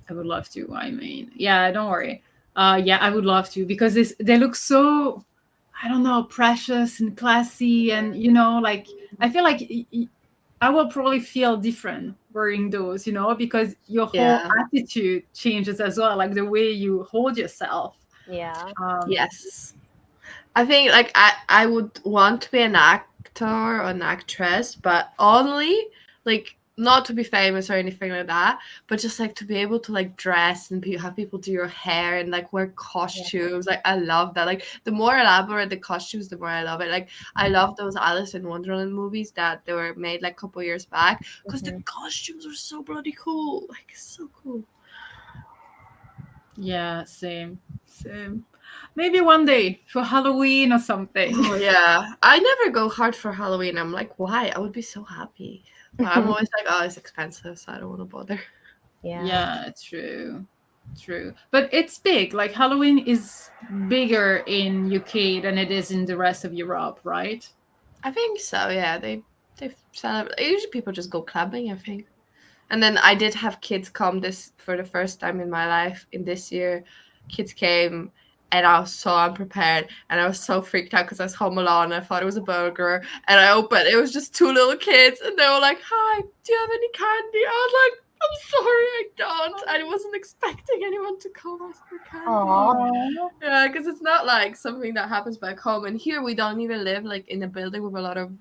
I would love to. I mean, yeah, don't worry. Yeah, I would love to because they look so, I don't know, precious and classy, and like I feel like I will probably feel different wearing those, because your whole Yeah. attitude changes as well, like the way you hold yourself. Yeah. Yes. I think like I would want to be an actor or an actress, but only like not to be famous or anything like that, but just like to be able to like dress and have people do your hair and like wear costumes. Like I love that. Like the more elaborate the costumes, the more I love it. Like I love those Alice in Wonderland movies that they were made like a couple years back because the costumes are so bloody cool. Like so cool. Yeah, same. Maybe one day for Halloween or something. Oh yeah, I never go hard for Halloween. I'm like, why? I would be so happy. But I'm always like, oh, it's expensive, so I don't want to bother. Yeah, true. But it's big. Like Halloween is bigger in UK than it is in the rest of Europe, right? I think so. Yeah, they celebrate. Usually people just go clubbing, I think. And then I did have kids come for the first time in my life in this year. Kids came. And I was so unprepared, and I was so freaked out because I was home alone. And I thought it was a burger, and I opened. It was just 2 little kids, and they were like, "Hi, do you have any candy?" I was like, "I'm sorry, I don't." I wasn't expecting anyone to come ask for candy. Aww. Yeah, because it's not like something that happens back home, and here we don't even live like in a building with a lot of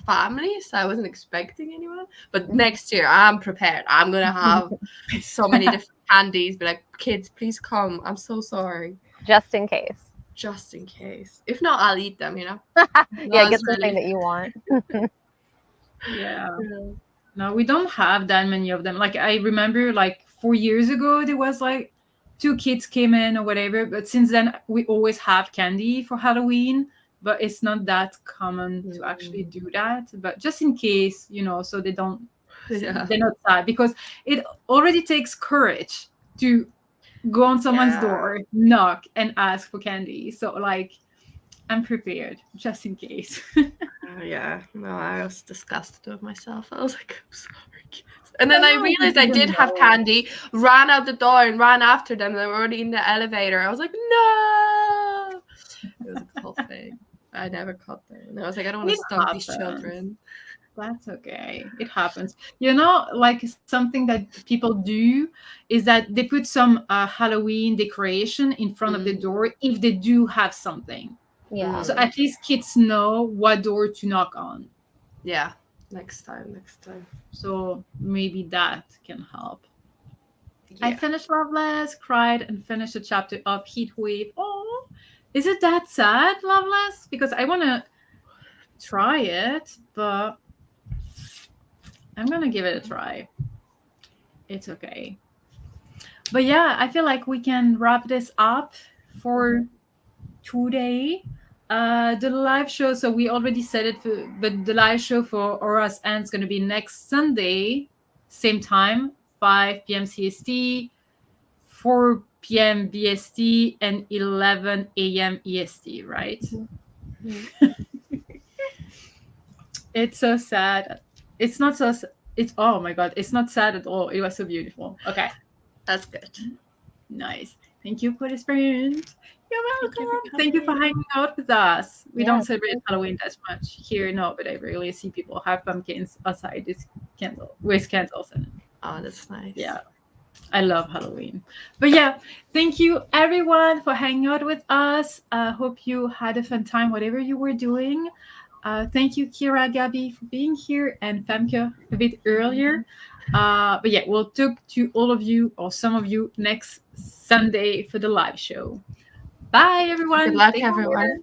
family, so I wasn't expecting anyone. But next year, I'm prepared. I'm gonna have so many different candies. Be like, kids, please come. I'm so sorry. Just in case. Just in case. If not, I'll eat them, Yeah, get something that you want. Yeah. No, we don't have that many of them. Like I remember like 4 years ago, there was like 2 kids came in or whatever. But since then, we always have candy for Halloween. But it's not that common to actually do that. But just in case, so they don't, they're not sad. Because it already takes courage to go on someone's door, knock, and ask for candy. So, like, I'm prepared just in case. Yeah, no, I was disgusted with myself. I was like, I'm sorry, kids. And then I realized I did have candy, ran out the door and ran after them. They were already in the elevator. I was like, no! It was a whole thing. I never caught them. And I was like, I don't want to stop these children. That's okay. It happens. Like something that people do is that they put some Halloween decoration in front of the door if they do have something. Yeah. So at least kids know what door to knock on. Yeah. Next time. So maybe that can help. Yeah. I finished Loveless, cried, and finished a chapter of Heatwave. Oh, is it that sad, Loveless? Because I want to try it, but I'm going to give it a try. It's okay. But yeah, I feel like we can wrap this up for today. The live show, so we already said it, but the live show for Aurora's End is going to be next Sunday, same time, 5 p.m. CST, 4 p.m. BST, and 11 a.m. EST, right? Mm-hmm. It's so sad. It's not so. Oh my god! It's not sad at all. It was so beautiful. Okay, that's good. Nice. Thank you for the experience. You're welcome. Thank you for hanging out with us. We don't celebrate Halloween that much here, no, but I rarely see people have pumpkins outside with candles in it. Oh, that's nice. Yeah, I love Halloween. But yeah, thank you everyone for hanging out with us. Hope you had a fun time, whatever you were doing. Thank you, Kira, Gabby, for being here, and Femke a bit earlier. But yeah, we'll talk to all of you or some of you next Sunday for the live show. Bye, everyone. Good luck, everyone.